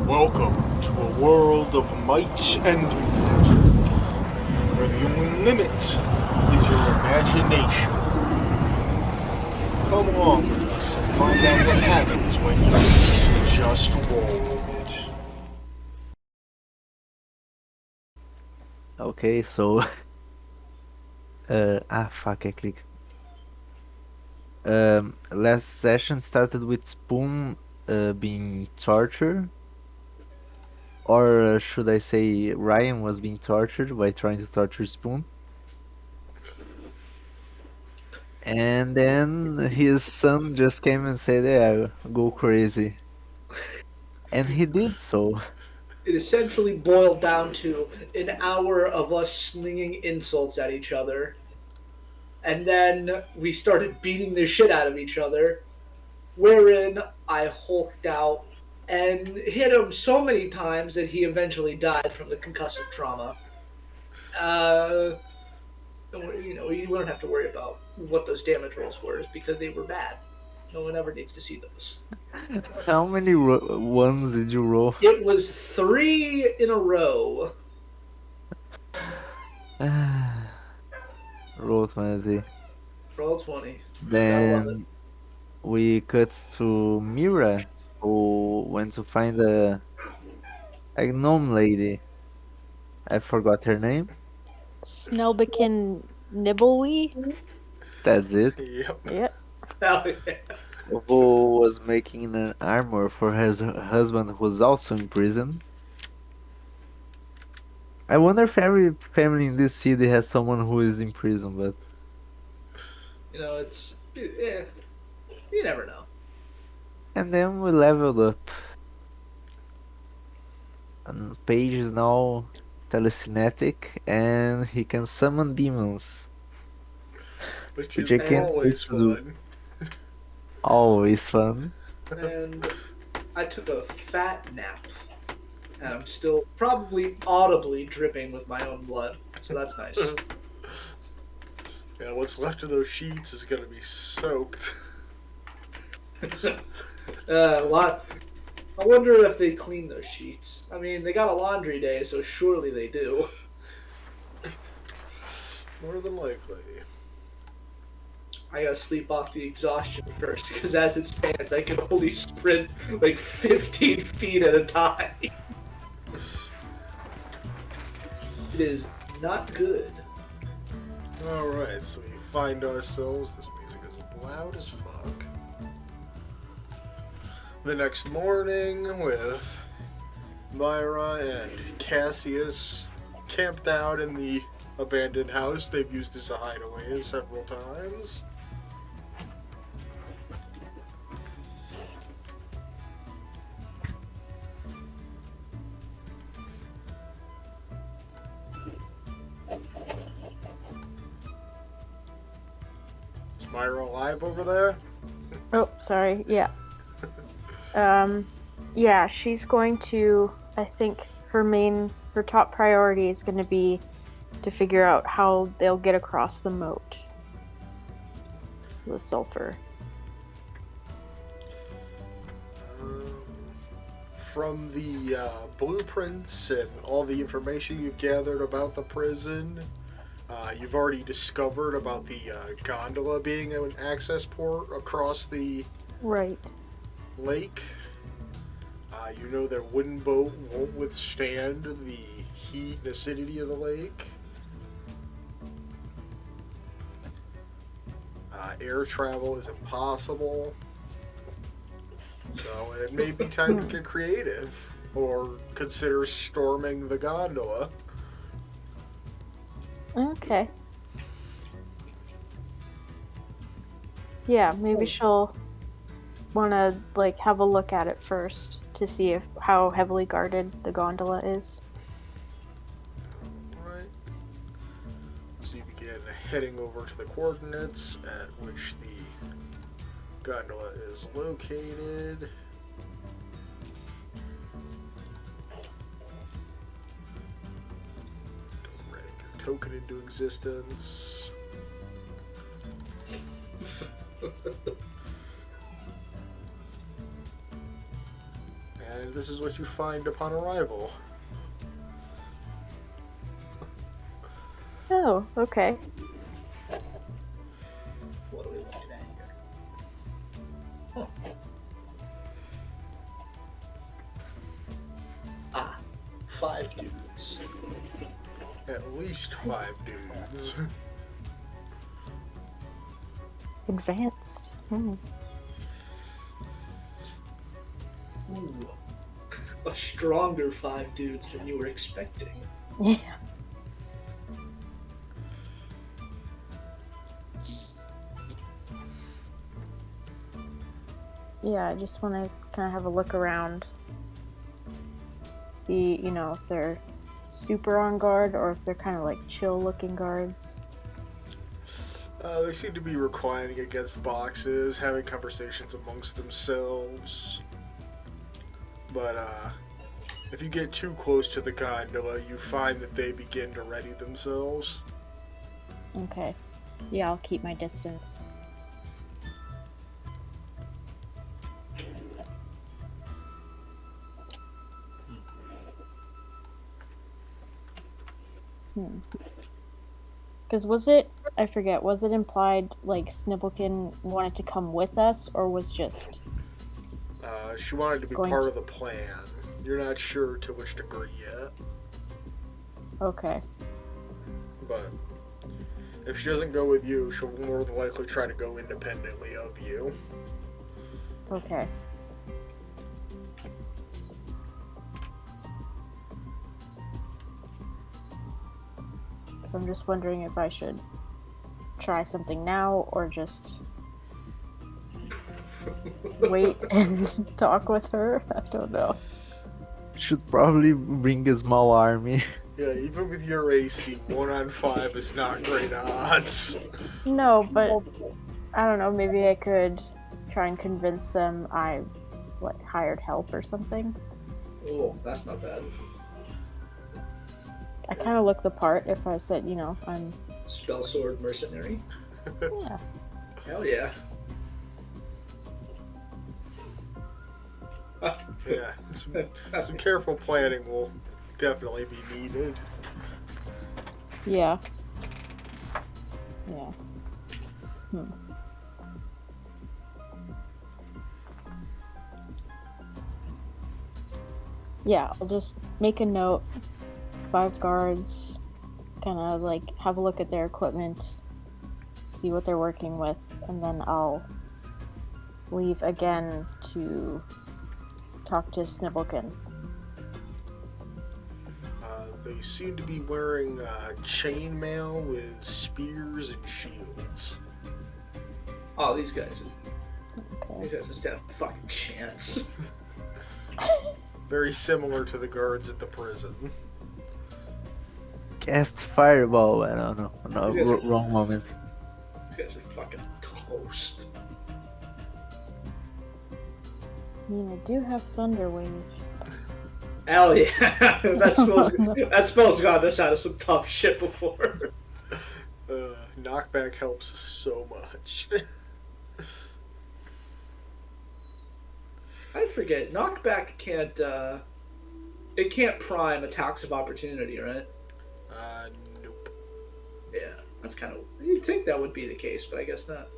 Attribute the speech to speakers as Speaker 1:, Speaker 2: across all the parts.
Speaker 1: Welcome to a world of might and magic, where the only limit is your imagination. Come along with us and find out what happens when you just roll with it.
Speaker 2: Okay, so fuck, I clicked. Last session started with Spoon being tortured, or should I say Ryan was being tortured by trying to torture Spoon, and then his son just came and said, "Yeah, go crazy," and he did so.
Speaker 3: It essentially boiled down to an hour of us slinging insults at each other. And then we started beating the shit out of each other, wherein I hulked out and hit him so many times that he eventually died from the concussive trauma. Uh, you don't have to worry about what those damage rolls were because they were bad. No one ever needs to see those.
Speaker 2: How many ones did you roll?
Speaker 3: It was 3 in a row.
Speaker 2: Roll 20.
Speaker 3: Roll 20. Gotta love it.
Speaker 2: Then we cut to Mira, who went to find a gnome lady. I forgot her name.
Speaker 4: Snelbikin Nibblewee?
Speaker 2: That's it.
Speaker 1: Yep.
Speaker 4: Yep.
Speaker 3: Hell yeah.
Speaker 2: Who was making an armor for his husband, who's also in prison. I wonder if every family in this city has someone who is in prison, but.
Speaker 3: Yeah, you never know.
Speaker 2: And then we leveled up. And Paige is now telekinetic and he can summon demons,
Speaker 1: Which
Speaker 2: which
Speaker 1: is
Speaker 2: I can't wait
Speaker 1: always
Speaker 2: to do.
Speaker 1: fun.
Speaker 2: Always fun.
Speaker 3: And I took a fat nap, and I'm still probably audibly dripping with my own blood, so that's nice.
Speaker 1: Yeah, what's left of those sheets is gonna be soaked.
Speaker 3: A lot. I wonder if they clean those sheets. I mean, they got a laundry day, so surely they do.
Speaker 1: More than likely.
Speaker 3: I gotta sleep off the exhaustion first, because as it stands, I can only sprint like 15 feet at a time. It is not good.
Speaker 1: Alright, so we find ourselves. This music is loud as fuck. The next morning, with Myra and Cassius camped out in the abandoned house they've used as a hideaway several times. Is Myra alive over there?
Speaker 4: Oh, sorry. Yeah. Yeah, she's going to, I think her top priority is going to be to figure out how they'll get across the moat. The sulfur.
Speaker 1: From the blueprints and all the information you've gathered about the prison, you've already discovered about the gondola being an access port across the
Speaker 4: Right.
Speaker 1: lake. You know their wooden boat won't withstand the heat and acidity of the lake. Air travel is impossible. So it may be time to get creative or consider storming the gondola.
Speaker 4: Okay. Yeah, maybe she'll want to have a look at it first to see how heavily guarded the gondola is.
Speaker 1: Alright. So you begin heading over to the coordinates at which the gondola is located. Write your token into existence. And this is what you find upon arrival.
Speaker 4: Oh, okay.
Speaker 3: What are we looking at here? Huh. Ah, 5 dudes.
Speaker 1: At least 5 dudes.
Speaker 4: Advanced. Hmm.
Speaker 3: Ooh. A stronger 5 dudes than you were expecting.
Speaker 4: Yeah. Yeah, I just want to kind of have a look around. See, if they're super on guard or if they're kind of like chill looking guards.
Speaker 1: They seem to be reclining against boxes, having conversations amongst themselves. But if you get too close to the gondola, you find that they begin to ready themselves.
Speaker 4: Okay. Yeah, I'll keep my distance. Because I forget, was it implied like Snibblekin wanted to come with us or was just.
Speaker 1: She wanted to be
Speaker 4: Going
Speaker 1: part
Speaker 4: to-
Speaker 1: of the plan. You're not sure to which degree yet,
Speaker 4: Okay.
Speaker 1: but if she doesn't go with you, she'll more than likely try to go independently of you.
Speaker 4: Okay. I'm just wondering if I should try something now or just wait and talk with her. I don't know.
Speaker 2: Should probably bring a small army.
Speaker 1: Yeah, even with your AC, 1 on 5 is not great odds.
Speaker 4: No, but I don't know. Maybe I could try and convince them I hired help or something.
Speaker 3: Oh, that's not bad.
Speaker 4: I kind of look the part if I said, I'm.
Speaker 3: Spell sword mercenary.
Speaker 4: Yeah.
Speaker 3: Hell yeah.
Speaker 1: Yeah, some careful planning will definitely be needed.
Speaker 4: Yeah. Yeah. Yeah, I'll just make a note. 5 guards, kind of have a look at their equipment, see what they're working with, and then I'll leave again to talk to Snibblekin.
Speaker 1: They seem to be wearing chainmail with spears and shields.
Speaker 3: Oh, these guys
Speaker 4: Okay.
Speaker 3: don't stand a fucking chance.
Speaker 1: Very similar to the guards at the prison.
Speaker 2: Cast fireball. I don't know. No,
Speaker 3: These guys are-
Speaker 2: wrong moment.
Speaker 3: These guys are fucking toast.
Speaker 4: I mean, I do have Thunder Wave.
Speaker 3: Hell yeah. that spell's got us out of some tough shit before.
Speaker 1: Knockback helps so much.
Speaker 3: I forget. Knockback can't. It can't prime attacks of opportunity, right?
Speaker 1: Nope.
Speaker 3: Yeah, that's kind of. You'd think that would be the case, but I guess not.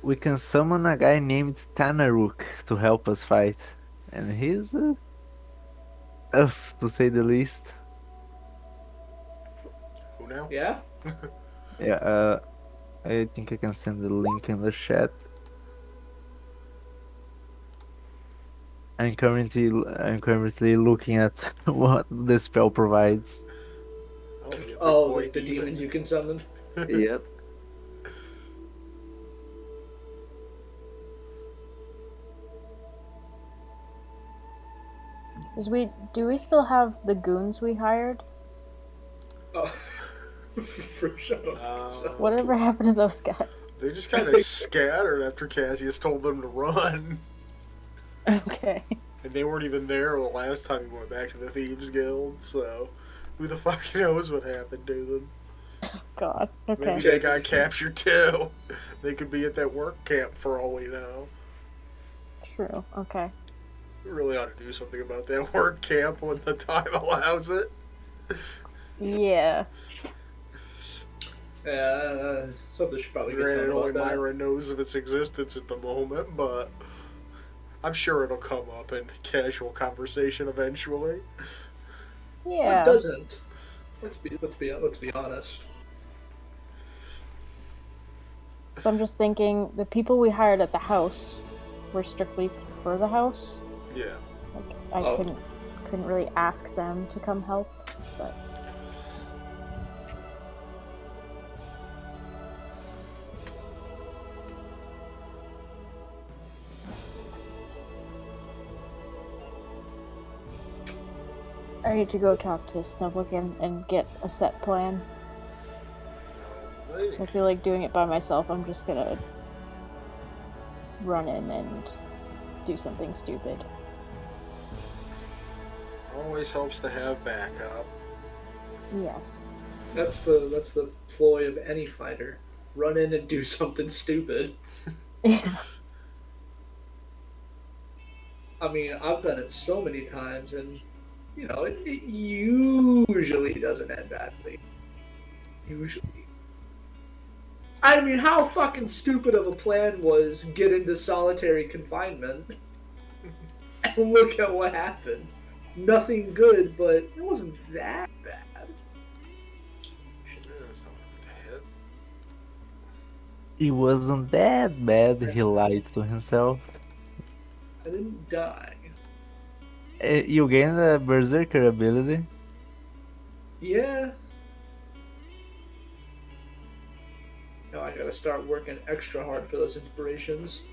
Speaker 2: We can summon a guy named Tanaruk to help us fight. And he's tough to say the least.
Speaker 1: Who now?
Speaker 3: Yeah.
Speaker 2: Yeah, I think I can send the link in the chat. I'm currently looking at what the spell provides.
Speaker 1: Oh, yeah,
Speaker 3: Oh,
Speaker 1: boy
Speaker 3: like the
Speaker 1: demon.
Speaker 3: demons you can summon.
Speaker 2: Yep.
Speaker 4: Do we still have the goons we hired?
Speaker 3: Oh, for sure.
Speaker 4: Whatever happened to those guys?
Speaker 1: They just kind of scattered after Cassius told them to run.
Speaker 4: Okay.
Speaker 1: And they weren't even there the last time he went back to the Thieves Guild, so who the fuck knows what happened to them?
Speaker 4: God.
Speaker 1: Maybe
Speaker 4: Okay.
Speaker 1: they got captured too. They could be at that work camp for all we know.
Speaker 4: True. Okay.
Speaker 1: We really ought to do something about that word camp when the time allows it.
Speaker 4: Yeah.
Speaker 3: Yeah, something should probably get done
Speaker 1: Granted, only
Speaker 3: about that.
Speaker 1: Myra knows of its existence at the moment, but I'm sure it'll come up in casual conversation eventually.
Speaker 3: What
Speaker 4: Yeah.
Speaker 3: doesn't? Let's be honest.
Speaker 4: So I'm just thinking the people we hired at the house were strictly for the house.
Speaker 1: Yeah.
Speaker 4: Like I
Speaker 3: Oh.
Speaker 4: couldn't really ask them to come help, but I need to go talk to Snubblekin and get a set plan.
Speaker 1: Alrighty.
Speaker 4: So I feel like doing it by myself, I'm just gonna run in and do something stupid.
Speaker 1: Always helps to have backup.
Speaker 4: Yes.
Speaker 3: That's the ploy of any fighter. Run in and do something stupid.
Speaker 4: Yeah.
Speaker 3: I mean, I've done it so many times, and it usually doesn't end badly. Usually. I mean, how fucking stupid of a plan was get into solitary confinement? And look at what happened. Nothing good, but it wasn't that bad.
Speaker 1: Yeah, that's not what to hit.
Speaker 2: It wasn't that bad, he lied to himself.
Speaker 3: I didn't die.
Speaker 2: You gained a berserker ability.
Speaker 3: Yeah. Now I gotta start working extra hard for those inspirations.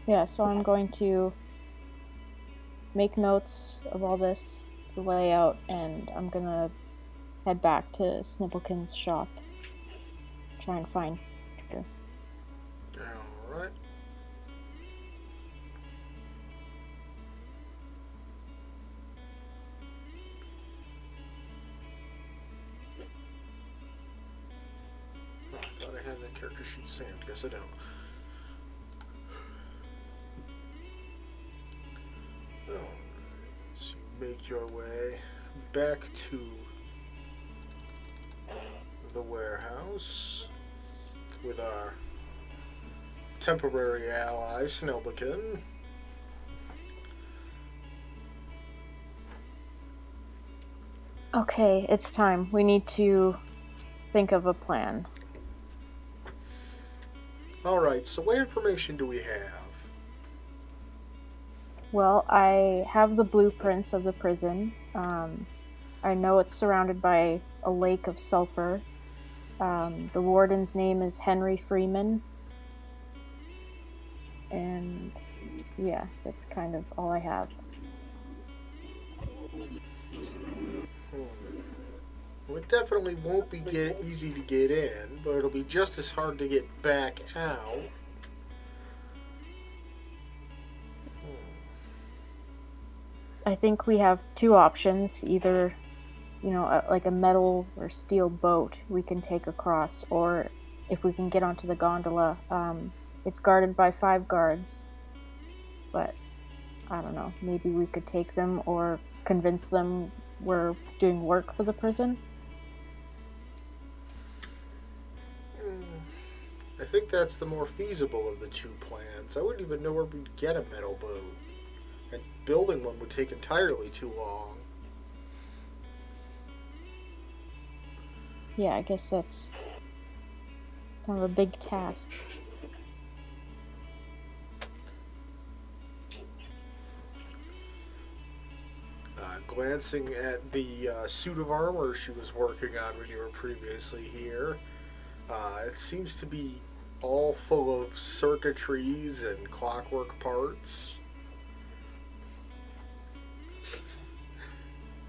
Speaker 4: Yeah, so I'm going to make notes of all this, the layout, and I'm gonna head back to Snipplekin's shop. Try and find her.
Speaker 1: Alright. Oh, I thought I had that character sheet saved. Guess I don't. Oh, so you make your way back to the warehouse with our temporary ally, Snelbikin.
Speaker 4: Okay, it's time. We need to think of a plan.
Speaker 1: Alright, so what information do we have?
Speaker 4: Well, I have the blueprints of the prison. I know it's surrounded by a lake of sulfur. The warden's name is Henry Freeman. And yeah, that's kind of all I have.
Speaker 1: Well, it definitely won't be easy to get in, but it'll be just as hard to get back out.
Speaker 4: I think we have two options. Either, like a metal or steel boat we can take across, or if we can get onto the gondola, it's guarded by 5 guards. But I don't know, maybe we could take them or convince them we're doing work for the prison.
Speaker 1: I think that's the more feasible of the two plans. I wouldn't even know where we'd get a metal boat. And building one would take entirely too long.
Speaker 4: Yeah, I guess that's kind of a big task.
Speaker 1: Glancing at the suit of armor she was working on when you were previously here, it seems to be all full of circuitries and clockwork parts.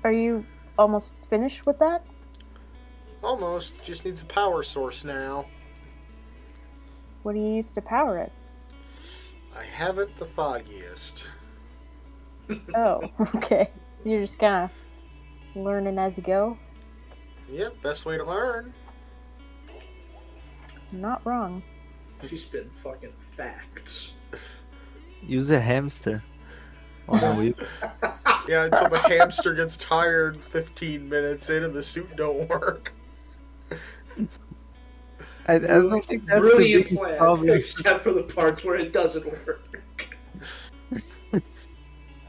Speaker 4: Are you almost finished with that?
Speaker 1: Almost. Just needs a power source now.
Speaker 4: What do you use to power it?
Speaker 1: I haven't the foggiest.
Speaker 4: Oh, okay. You're just kind of learning as you go.
Speaker 1: Yep, best way to learn.
Speaker 4: Not wrong.
Speaker 3: She's spitting fucking facts.
Speaker 2: Use a hamster on a wheel.
Speaker 1: Yeah, until the hamster gets tired 15 minutes in and the suit don't work.
Speaker 2: I don't think that's the
Speaker 3: Brilliant
Speaker 2: biggest
Speaker 3: plan,
Speaker 2: problem.
Speaker 3: except for the parts where it doesn't work.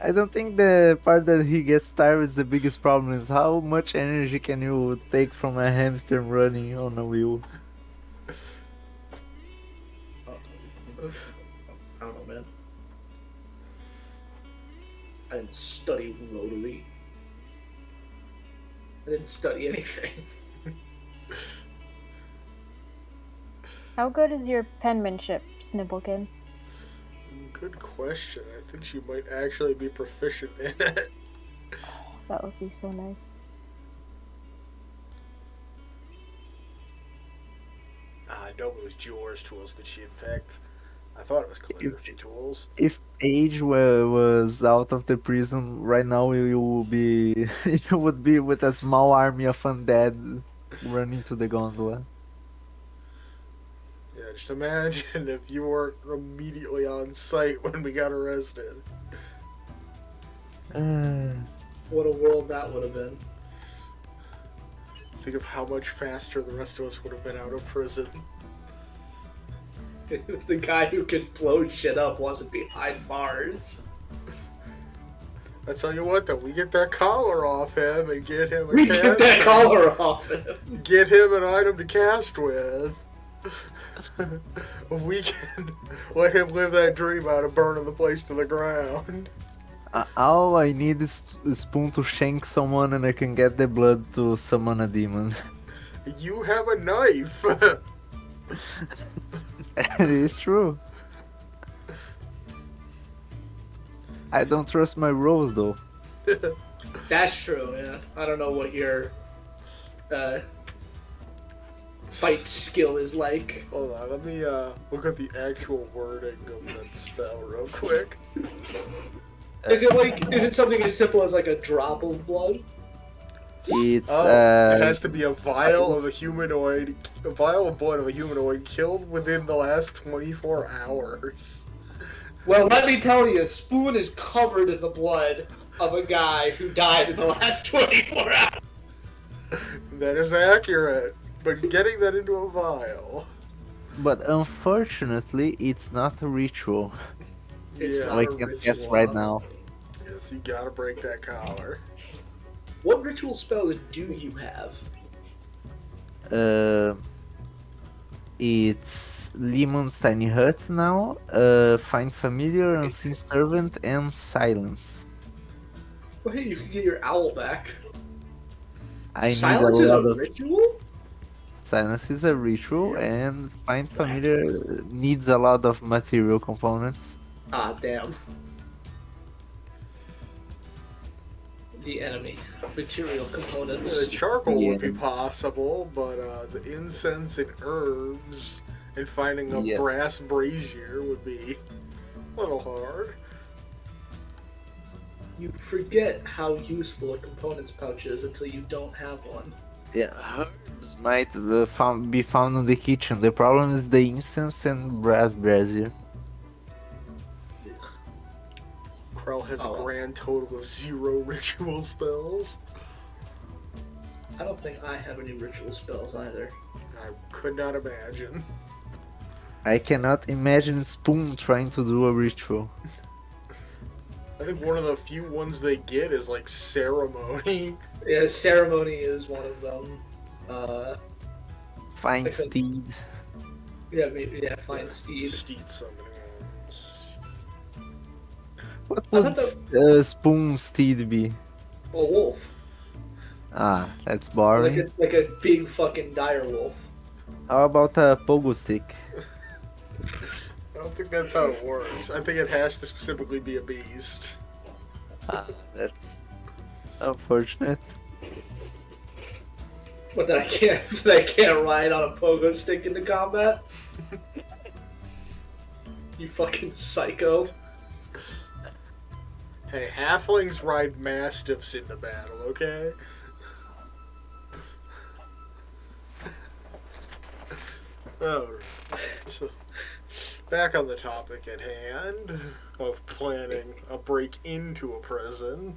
Speaker 2: I don't think the part that he gets tired is the biggest problem. Is how much energy can you take from a hamster running on a wheel?
Speaker 3: I don't know, man. I didn't study rotary. I didn't study anything.
Speaker 4: How good is your penmanship, Snibblekin?
Speaker 1: Good question. I think she might actually be proficient in it.
Speaker 4: That would be so nice.
Speaker 1: I know it was Juor's tools that she had picked. I thought it was calligraphy tools.
Speaker 2: If Age was out of the prison right now, you will be you would be with a small army of undead running to the gondola.
Speaker 1: Yeah, just imagine if you weren't immediately on site when we got arrested.
Speaker 3: What a world that would have been.
Speaker 1: Think of how much faster the rest of us would have been out of prison.
Speaker 3: If the guy who could blow shit up wasn't behind bars.
Speaker 1: I tell you what, though, we get that collar off him and get him a
Speaker 3: We
Speaker 1: cast.
Speaker 3: get that collar off him.
Speaker 1: Get him an item to cast with. We can let him live that dream out of burning the place to the ground.
Speaker 2: All I need is a spoon to shank someone, and I can get the blood to summon a demon.
Speaker 1: You have a knife.
Speaker 2: It is true. I don't trust my rolls though.
Speaker 3: That's true, yeah. I don't know what your fight skill is like.
Speaker 1: Hold on, let me look at the actual wording of that spell real quick.
Speaker 3: Is it something as simple as like a drop of blood?
Speaker 2: It's
Speaker 1: It has to be a vial of blood of a humanoid killed within the last 24 hours.
Speaker 3: Well, let me tell you, Spoon is covered in the blood of a guy who died in the last 24 hours.
Speaker 1: That is accurate, but getting that into a vial.
Speaker 2: but unfortunately it's not a ritual.
Speaker 3: It's
Speaker 1: Yeah.
Speaker 3: not
Speaker 2: I
Speaker 3: a
Speaker 2: can
Speaker 3: ritual.
Speaker 2: guess right now.
Speaker 1: Yes, you gotta break that collar.
Speaker 3: What ritual spells do you have?
Speaker 2: It's Lemon's Tiny Hut now, Find Familiar, Unseen Servant, and Silence.
Speaker 3: Well, hey, you can get your owl back.
Speaker 2: I need
Speaker 3: Silence
Speaker 2: a
Speaker 3: is
Speaker 2: lot
Speaker 3: a
Speaker 2: of
Speaker 3: ritual?
Speaker 2: Silence is a ritual, and Find Familiar needs a lot of material components.
Speaker 3: Ah, damn. The enemy. Material
Speaker 1: The
Speaker 3: components.
Speaker 1: charcoal would be
Speaker 2: Yeah.
Speaker 1: possible, but the incense and herbs and finding a
Speaker 2: Yeah.
Speaker 1: brass brazier would be a little hard.
Speaker 3: You forget how useful a components pouch is until you don't have one.
Speaker 2: Yeah, herbs might be found in the kitchen. The problem is the incense and brass brazier.
Speaker 1: Krell has
Speaker 3: Oh,
Speaker 1: a
Speaker 3: well.
Speaker 1: grand total of 0 ritual spells.
Speaker 3: I don't think I have any ritual spells either.
Speaker 1: I could not imagine.
Speaker 2: I cannot imagine Spoon trying to do a ritual.
Speaker 1: I think one of the few ones they get is like ceremony.
Speaker 3: Yeah, ceremony is one of them.
Speaker 2: Find
Speaker 3: Okay.
Speaker 2: Steed.
Speaker 3: Yeah, maybe, yeah, find Steed.
Speaker 1: Steed summoning ones.
Speaker 2: What
Speaker 3: I
Speaker 2: would
Speaker 3: thought
Speaker 2: Spoon Steed be?
Speaker 3: A wolf.
Speaker 2: Ah, that's
Speaker 3: Like
Speaker 2: boring.
Speaker 3: a big fucking dire wolf.
Speaker 2: How about a pogo stick?
Speaker 1: I don't think that's how it works. I think it has to specifically be a beast.
Speaker 2: Ah, that's unfortunate.
Speaker 3: But that I can't ride on a pogo stick into combat. You fucking psycho.
Speaker 1: Hey, halflings ride mastiffs into battle, okay? Alright, so back on the topic at hand of planning a break into a prison.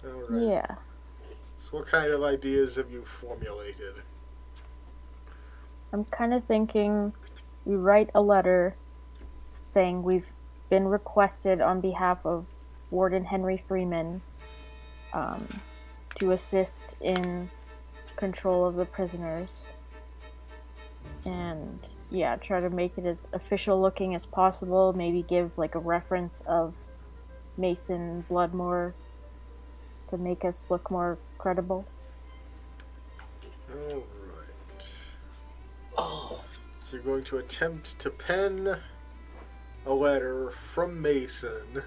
Speaker 1: Alright.
Speaker 4: Yeah.
Speaker 1: So what kind of ideas have you formulated?
Speaker 4: I'm kind of thinking we write a letter saying we've been requested on behalf of Warden Henry Freeman to assist in control of the prisoners. And yeah, try to make it as official looking as possible. Maybe give like a reference of Mason Bloodmore to make us look more credible.
Speaker 1: Alright.
Speaker 3: Oh,
Speaker 1: So you're going to attempt to pen a letter from Mason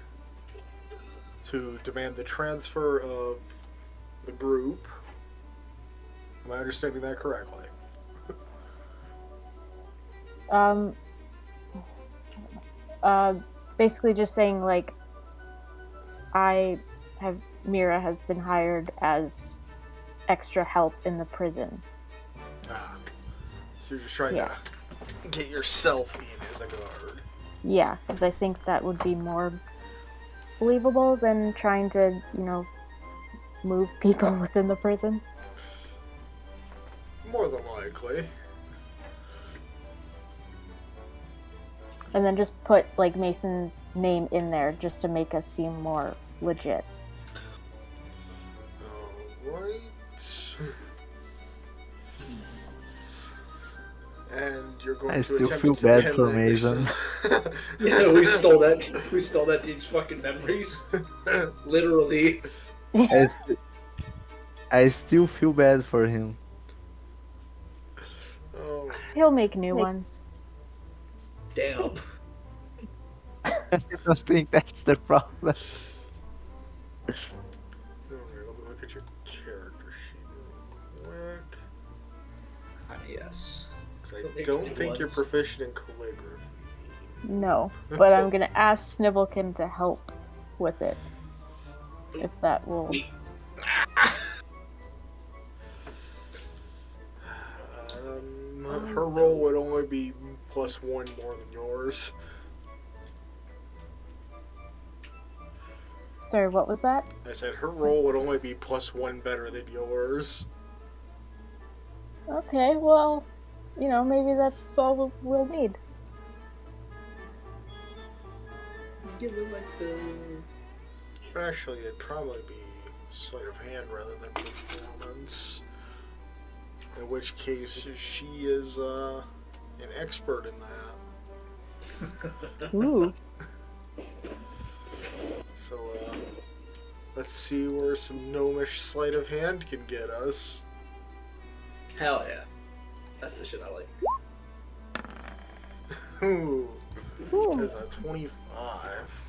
Speaker 1: to demand the transfer of the group. Am I understanding that correctly?
Speaker 4: Basically just saying like Mira has been hired as extra help in the prison.
Speaker 1: Ah. So you're just trying
Speaker 4: Yeah.
Speaker 1: to get yourself in as a guard.
Speaker 4: Yeah, because I think that would be more believable than trying to, move people within the prison.
Speaker 1: More than likely.
Speaker 4: And then just put like Mason's name in there just to make us seem more legit.
Speaker 1: Alright. And you're going
Speaker 2: I
Speaker 1: to
Speaker 2: still
Speaker 1: attempt
Speaker 2: feel
Speaker 1: to
Speaker 2: bad
Speaker 1: pen
Speaker 2: for
Speaker 1: that
Speaker 2: Mason.
Speaker 1: yourself.
Speaker 3: yeah, we stole that. We stole that dude's fucking memories. Literally.
Speaker 2: I, st- I still feel bad for him.
Speaker 1: Oh,
Speaker 4: He'll make new ones.
Speaker 3: Damn.
Speaker 2: I don't think that's the problem.
Speaker 1: alright, let me look at your character sheet real quick.
Speaker 3: Yes.
Speaker 1: 'Cause
Speaker 3: He'll
Speaker 1: I
Speaker 3: make
Speaker 1: don't
Speaker 3: new
Speaker 1: think you're
Speaker 3: ones.
Speaker 1: proficient in calligraphy.
Speaker 4: No, but I'm gonna ask Snivelkin to help with it. If that will.
Speaker 3: We-
Speaker 1: Her roll would only be +1 more than yours.
Speaker 4: Sorry, what was that?
Speaker 1: I said her roll would only be +1 better than yours.
Speaker 4: Okay, well, maybe that's all we'll need.
Speaker 3: Give her like the.
Speaker 1: Actually, it'd probably be sleight of hand rather than performance. In which case, she is an expert in that.
Speaker 4: Ooh.
Speaker 1: So, let's see where some gnomish sleight of hand can get us.
Speaker 3: Hell yeah. That's the shit I like.
Speaker 1: Ooh,
Speaker 4: Ooh.
Speaker 1: that's a 25.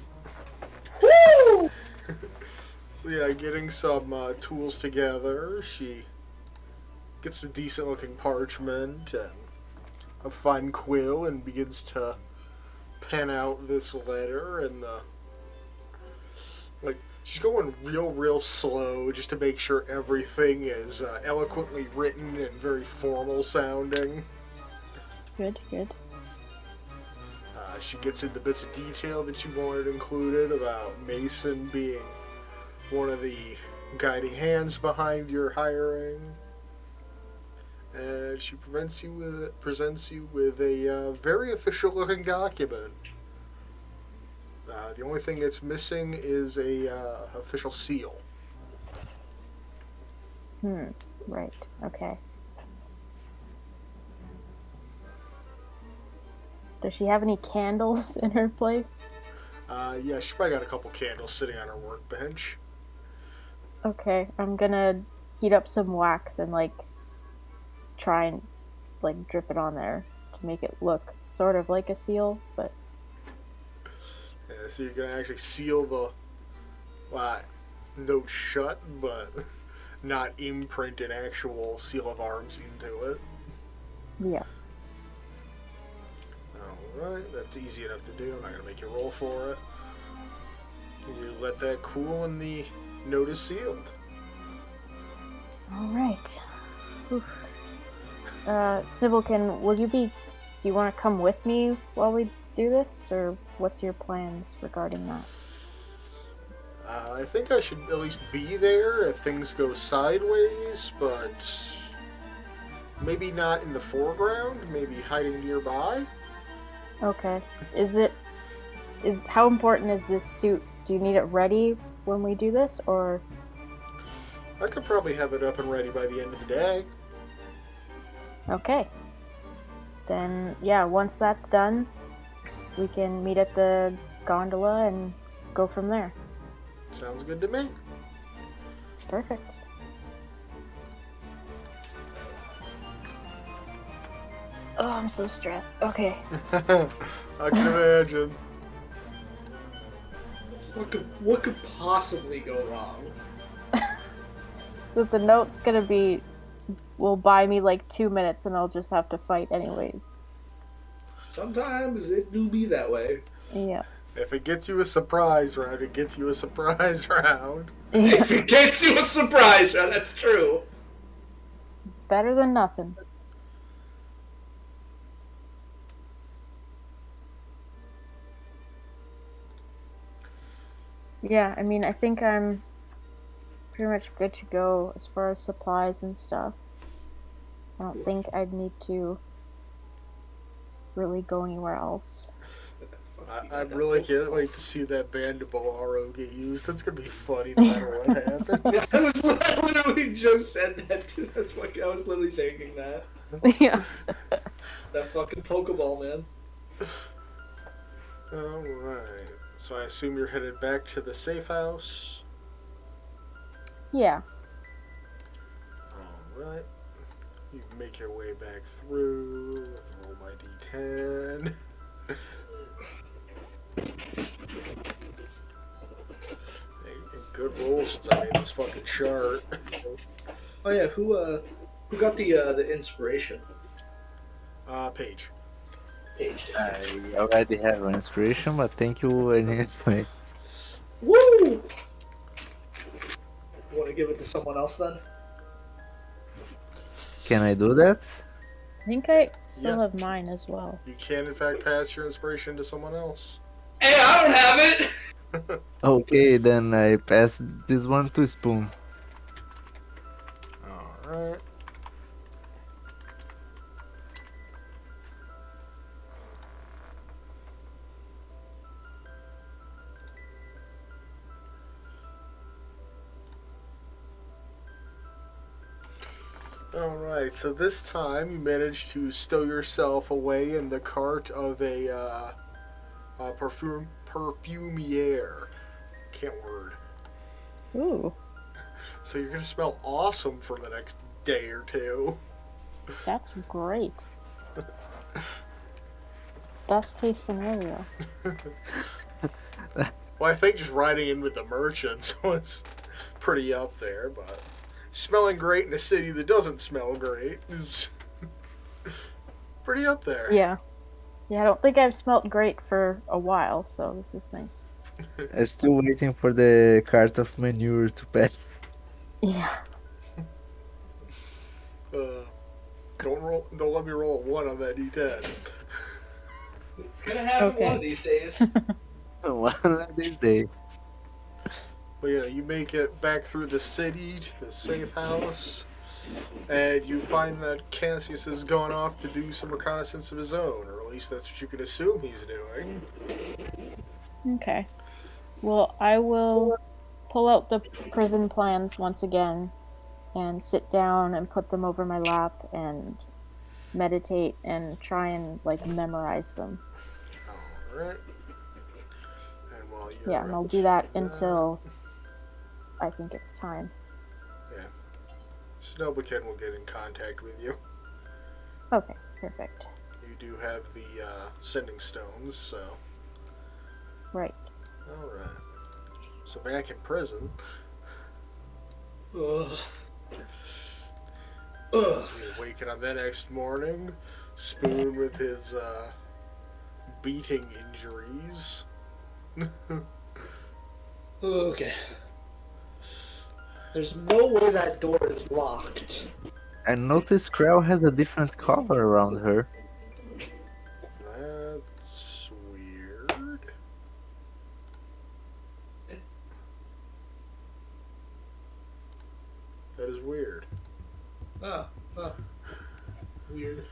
Speaker 3: Woo!
Speaker 1: So yeah, getting some tools together, she gets some decent looking parchment and a fine quill and begins to pen out this letter and she's going real slow just to make sure everything is eloquently written and very formal sounding.
Speaker 4: Good, good.
Speaker 1: She gets into bits of detail that she wanted included about Mason being one of the guiding hands behind your hiring. And she presents you with a very official looking document. The only thing that's missing is a official seal.
Speaker 4: Right, okay. Does she have any candles in her place?
Speaker 1: Yeah, she probably got a couple candles sitting on her workbench.
Speaker 4: Okay, I'm gonna heat up some wax and try and drip it on there to make it look sort of like a seal, but
Speaker 1: Yeah, so you're gonna actually seal the note shut, but not imprint an actual seal of arms into it.
Speaker 4: yeah.
Speaker 1: Alright, that's easy enough to do. I'm not going to make you roll for it. You let that cool and the note is sealed.
Speaker 4: All right. Snivelkin, do you want to come with me while we do this, or what's your plans regarding that?
Speaker 1: I think I should at least be there if things go sideways, but maybe not in the foreground, maybe hiding nearby.
Speaker 4: Okay. How important is this suit? Do you need it ready when we do this, or?
Speaker 1: I could probably have it up and ready by the end of the day.
Speaker 4: Okay. Then, yeah, once that's done, we can meet at the gondola and go from there.
Speaker 1: Sounds good to me.
Speaker 4: Perfect. Oh, I'm so stressed. Okay.
Speaker 1: I can imagine.
Speaker 3: What could possibly go wrong?
Speaker 4: The note's will buy me like 2 minutes and I'll just have to fight anyways.
Speaker 3: Sometimes it do be that way.
Speaker 4: Yeah.
Speaker 1: If it gets you a surprise round, it gets you a surprise round.
Speaker 3: If it gets you a surprise, that's true.
Speaker 4: Better than nothing. Yeah, I mean, I think I'm pretty much good to go as far as supplies and stuff. I don't think I'd need to really go anywhere else.
Speaker 1: I really can't wait to see that Bandable RO get used. That's gonna be funny no matter what happens.
Speaker 3: I literally just said that too. I was literally thinking that.
Speaker 4: Yeah.
Speaker 3: That fucking Pokeball, man.
Speaker 1: Alright. So I assume you're headed back to the safe house.
Speaker 4: Yeah.
Speaker 1: Alright. You make your way back through. Roll my d10. Good rolls since I made this fucking chart.
Speaker 3: Oh yeah, who got the inspiration?
Speaker 1: Page.
Speaker 3: Page.
Speaker 2: I already have an inspiration, but thank you anyway.
Speaker 3: Woo! You want to give it to someone else then?
Speaker 2: Can I do that?
Speaker 4: I think I still
Speaker 1: Yeah.
Speaker 4: have mine as well.
Speaker 1: You can, in fact, pass your inspiration to someone else.
Speaker 3: Hey, I don't have it.
Speaker 2: Okay, then I pass this one to Spoon.
Speaker 1: Alright. Alright, so this time you managed to stow yourself away in the cart of a perfumier. Can't word.
Speaker 4: Ooh,
Speaker 1: So you're gonna smell awesome for the next day or two.
Speaker 4: that's great. Best case scenario.
Speaker 1: Well, I think just riding in with the merchants was pretty up there, but smelling great in a city that doesn't smell great is pretty up there.
Speaker 4: Yeah. Yeah, I don't think I've smelt great for a while, so this is nice.
Speaker 2: I'm still waiting for the cart of manure to pass.
Speaker 4: Yeah.
Speaker 1: Don't let me roll a 1 on that d10.
Speaker 3: It's gonna happen
Speaker 4: Okay.
Speaker 3: one of these days.
Speaker 2: One of these days.
Speaker 1: But yeah, you make it back through the city to the safe house, and you find that Cassius has gone off to do some reconnaissance of his own, or at least that's what you could assume he's doing.
Speaker 4: Okay. Well, I will pull out the prison plans once again and sit down and put them over my lap and meditate and try and memorize them.
Speaker 1: Alright. And while you're
Speaker 4: Yeah, and I'll do that
Speaker 1: doing
Speaker 4: until I think it's time.
Speaker 1: that, Snowbucket will get in contact with you.
Speaker 4: Okay, perfect.
Speaker 1: You do have the sending stones, so.
Speaker 4: Right.
Speaker 1: Alright. So back in prison,
Speaker 3: Ugh.
Speaker 1: you're waking up the next morning, Spoon with his beating injuries.
Speaker 3: Okay. There's no way that door is locked.
Speaker 2: And notice Krell has a different color around her.
Speaker 1: That's weird. That is weird.
Speaker 3: Oh. Weird.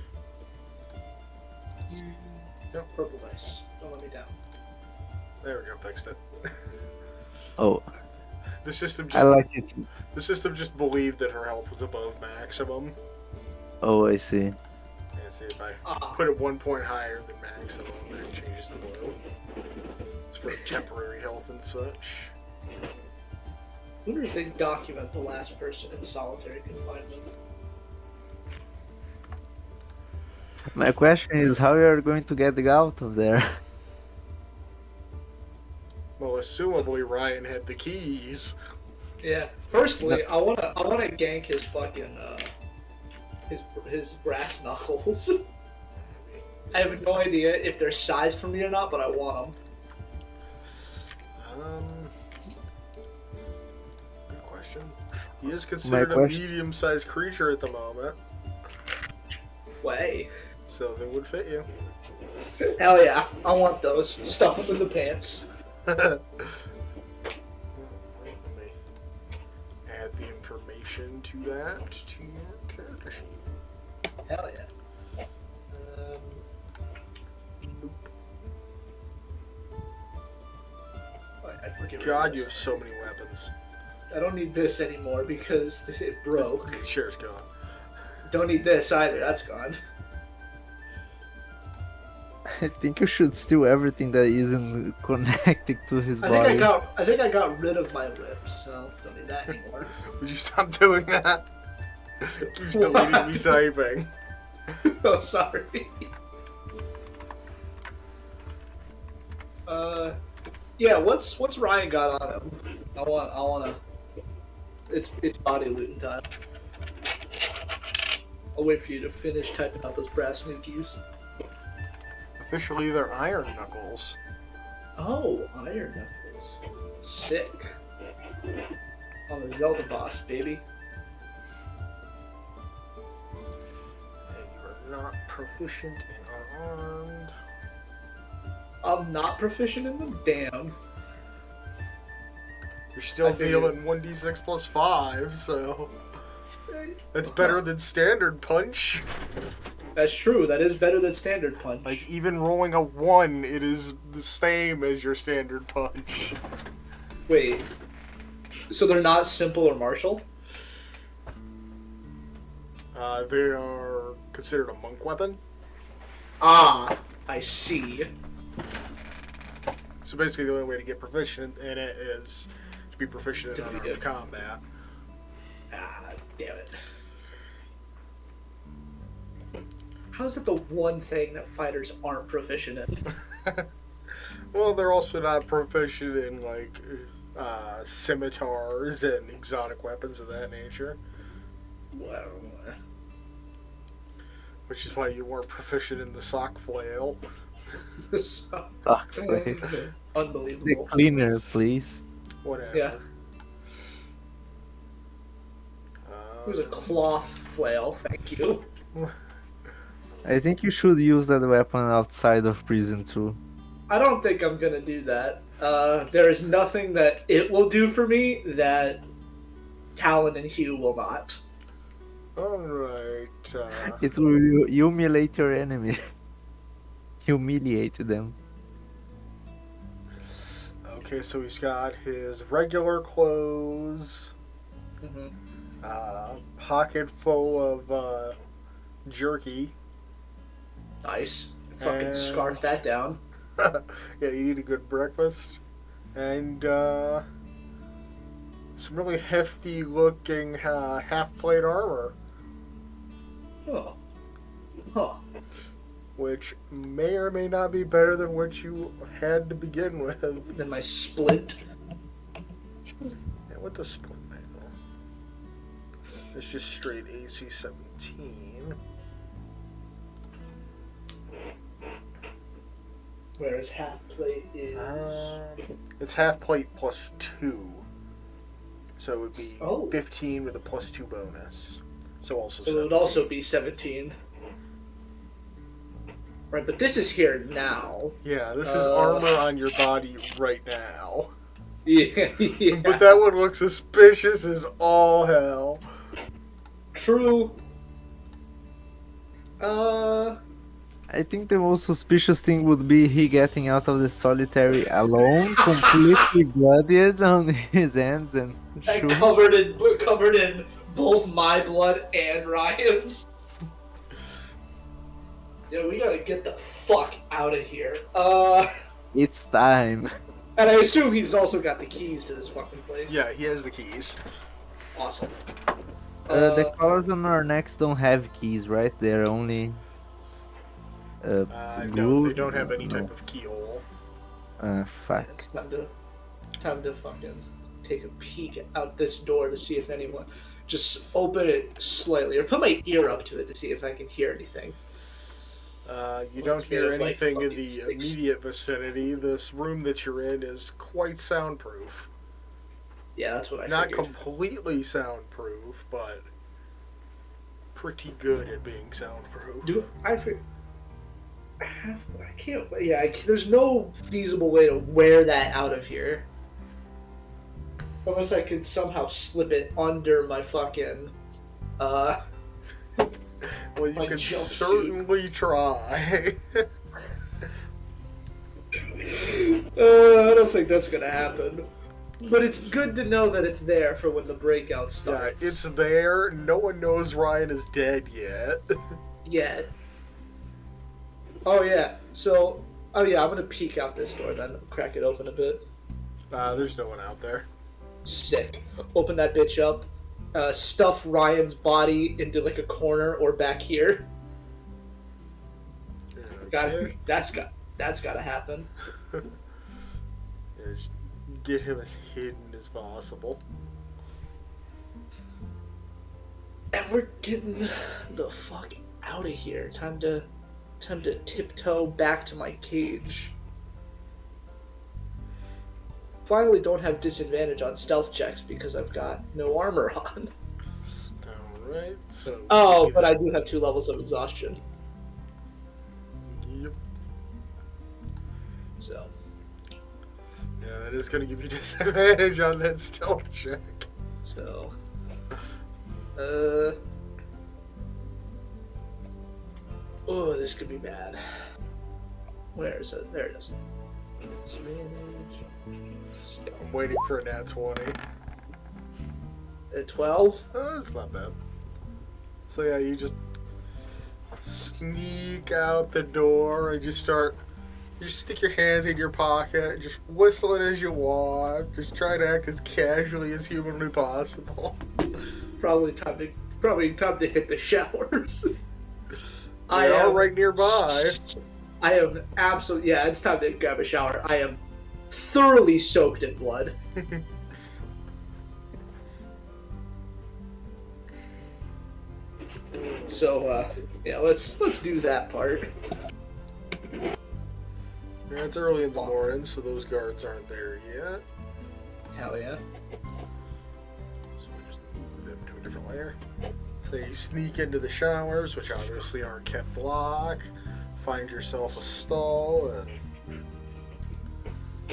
Speaker 1: Yep.
Speaker 3: Purple dice. Don't let me down.
Speaker 1: There we go, fixed it.
Speaker 2: Oh,
Speaker 1: The system
Speaker 2: I
Speaker 1: just
Speaker 2: like it.
Speaker 1: the system just believed that her health was above maximum.
Speaker 2: Oh, I see.
Speaker 1: And see if I
Speaker 3: Ah.
Speaker 1: put it 1 point higher than maximum, that changes to blue. It's for temporary health and such.
Speaker 3: I wonder if they document the last person in solitary confinement.
Speaker 2: My question is how you are going to get out of there?
Speaker 1: Well, assumably Ryan had the keys.
Speaker 3: Yeah. Firstly, I wanna gank his fucking his brass knuckles. I have no idea if they're sized for me or not, but I want them.
Speaker 1: Good question. He is considered a
Speaker 2: question-
Speaker 1: medium-sized creature at the moment,
Speaker 3: Way.
Speaker 1: so they would fit you.
Speaker 3: Hell yeah. I want those. Stuff them in the pants.
Speaker 1: Let me add the information to that to your character sheet.
Speaker 3: Hell yeah. I forget
Speaker 1: God,
Speaker 3: what it
Speaker 1: you
Speaker 3: is.
Speaker 1: have so many weapons.
Speaker 3: I don't need this anymore because it broke.
Speaker 1: The chair's gone.
Speaker 3: Don't need this either. That's gone.
Speaker 2: I think you should steal everything that isn't connected to his
Speaker 3: I
Speaker 2: body.
Speaker 3: think I got rid of my lips, so don't need that anymore.
Speaker 1: Would you stop doing that? Keeps deleting me typing.
Speaker 3: Oh, sorry. Yeah. What's Ryan got on him? I wanna. It's body looting time. I'll wait for you to finish typing out those brass nookies.
Speaker 1: Officially, they're iron knuckles.
Speaker 3: Oh, iron knuckles. Sick. On the Zelda boss, baby.
Speaker 1: And you are not proficient in unarmed.
Speaker 3: I'm not proficient in them? Damn.
Speaker 1: You're still
Speaker 3: I figured.
Speaker 1: dealing 1d6 plus 5, so that's better than standard punch.
Speaker 3: That's true. That is better than standard punch.
Speaker 1: Like, even rolling a 1, it is the same as your standard punch.
Speaker 3: Wait. So they're not simple or martial?
Speaker 1: They are considered a monk weapon.
Speaker 3: Ah, I see.
Speaker 1: So basically, the only way to get proficient in it is to be proficient in
Speaker 3: To be
Speaker 1: unarmed
Speaker 3: good.
Speaker 1: combat.
Speaker 3: Ah, damn it. How's that the one thing that fighters aren't proficient in?
Speaker 1: Well, they're also not proficient in, like, scimitars and exotic weapons of that nature.
Speaker 3: Well,
Speaker 1: Which is why you weren't proficient in the sock flail.
Speaker 3: so,
Speaker 2: Fuck, wait. The
Speaker 3: unbelievable.
Speaker 2: cleaner, please.
Speaker 1: Whatever.
Speaker 3: Yeah. It was a cloth flail, thank you.
Speaker 2: I think you should use that weapon outside of prison too.
Speaker 3: I don't think I'm gonna do that. There is nothing that it will do for me that Talon and Hugh will not.
Speaker 1: Alright.
Speaker 2: It will humiliate your enemy. Humiliate them.
Speaker 1: Okay, so he's got his regular clothes,
Speaker 3: Mm-hmm.
Speaker 1: pocket full of jerky.
Speaker 3: Nice. Fucking
Speaker 1: And-
Speaker 3: scarf that down.
Speaker 1: Yeah, you need a good breakfast. And some really hefty looking half plate armor,
Speaker 3: Oh. Huh.
Speaker 1: which may or may not be better than what you had to begin with.
Speaker 3: Then my splint.
Speaker 1: And with the split manual, it's just straight AC 17.
Speaker 3: Whereas half plate is.
Speaker 1: It's half plate plus 2. So it would be
Speaker 3: Oh.
Speaker 1: 15 with a plus 2 bonus. So also
Speaker 3: So it
Speaker 1: 17.
Speaker 3: would also be 17. Right, but this is here now.
Speaker 1: Yeah, this is armor on your body right now.
Speaker 3: Yeah, yeah.
Speaker 1: But that would look suspicious as all hell.
Speaker 3: True.
Speaker 2: I think the most suspicious thing would be he getting out of the solitary alone, completely bloodied on his hands and
Speaker 3: And
Speaker 2: shoes.
Speaker 3: covered in both my blood and Ryan's. Yeah, we gotta get the fuck out of here.
Speaker 2: It's time.
Speaker 3: And I assume he's also got the keys to this fucking place.
Speaker 1: Yeah, he has the keys.
Speaker 3: Awesome.
Speaker 2: The collars on our necks don't have keys, right? They're only
Speaker 1: No,
Speaker 2: blue?
Speaker 1: they don't have any
Speaker 2: No.
Speaker 1: type of keyhole.
Speaker 2: Fuck.
Speaker 3: It's time to fucking take a peek out this door to see if anyone. Just open it slightly or put my ear up to it to see if I can hear anything.
Speaker 1: You don't
Speaker 3: It's
Speaker 1: hear
Speaker 3: made of, like,
Speaker 1: anything in
Speaker 3: fucking
Speaker 1: the
Speaker 3: sticks.
Speaker 1: immediate vicinity. This room that you're in is quite soundproof.
Speaker 3: Yeah, that's what I
Speaker 1: Not
Speaker 3: figured.
Speaker 1: completely soundproof, but pretty good at being soundproof.
Speaker 3: I can't. Yeah, there's no feasible way to wear that out of here. Unless I could somehow slip it under my fucking.
Speaker 1: Well, you
Speaker 3: my
Speaker 1: can
Speaker 3: jumpsuit.
Speaker 1: certainly try.
Speaker 3: I don't think that's gonna happen. But it's good to know that it's there for when the breakout
Speaker 1: Yeah,
Speaker 3: starts.
Speaker 1: it's there. No one knows Ryan is dead yet.
Speaker 3: Yeah. Oh yeah. So. Oh yeah. I'm gonna peek out this door then. Crack it open a bit.
Speaker 1: There's no one out there.
Speaker 3: Sick. Open that bitch up. Stuff Ryan's body into like a corner or back here.
Speaker 1: Okay.
Speaker 3: That's gotta happen.
Speaker 1: Yeah, just get him as hidden as possible.
Speaker 3: And we're getting the fuck out of here. Time to tiptoe back to my cage. Finally, don't have disadvantage on stealth checks because I've got no armor on.
Speaker 1: Alright, so.
Speaker 3: Oh,
Speaker 1: give me
Speaker 3: but I
Speaker 1: that.
Speaker 3: do have 2 levels of exhaustion.
Speaker 1: Yep.
Speaker 3: So
Speaker 1: Yeah, that is going to give you disadvantage on that stealth check.
Speaker 3: so. Oh, this could be bad. Where is it? There it is. Disadvantage.
Speaker 1: I'm waiting for a nat 20.
Speaker 3: At 12?
Speaker 1: That's not bad. So yeah, you just sneak out the door and just stick your hands in your pocket, just whistling as you walk, just try to act as casually as humanly possible.
Speaker 3: Probably time to hit the showers.
Speaker 1: They are right nearby.
Speaker 3: I am absolutely yeah. It's time to grab a shower. I am thoroughly soaked in blood. So yeah, let's do that part.
Speaker 1: Yeah, it's early in the morning, so those guards aren't there yet.
Speaker 3: Hell yeah.
Speaker 1: So we just move them to a different layer. So you sneak into the showers, which obviously aren't kept locked. Find yourself a stall and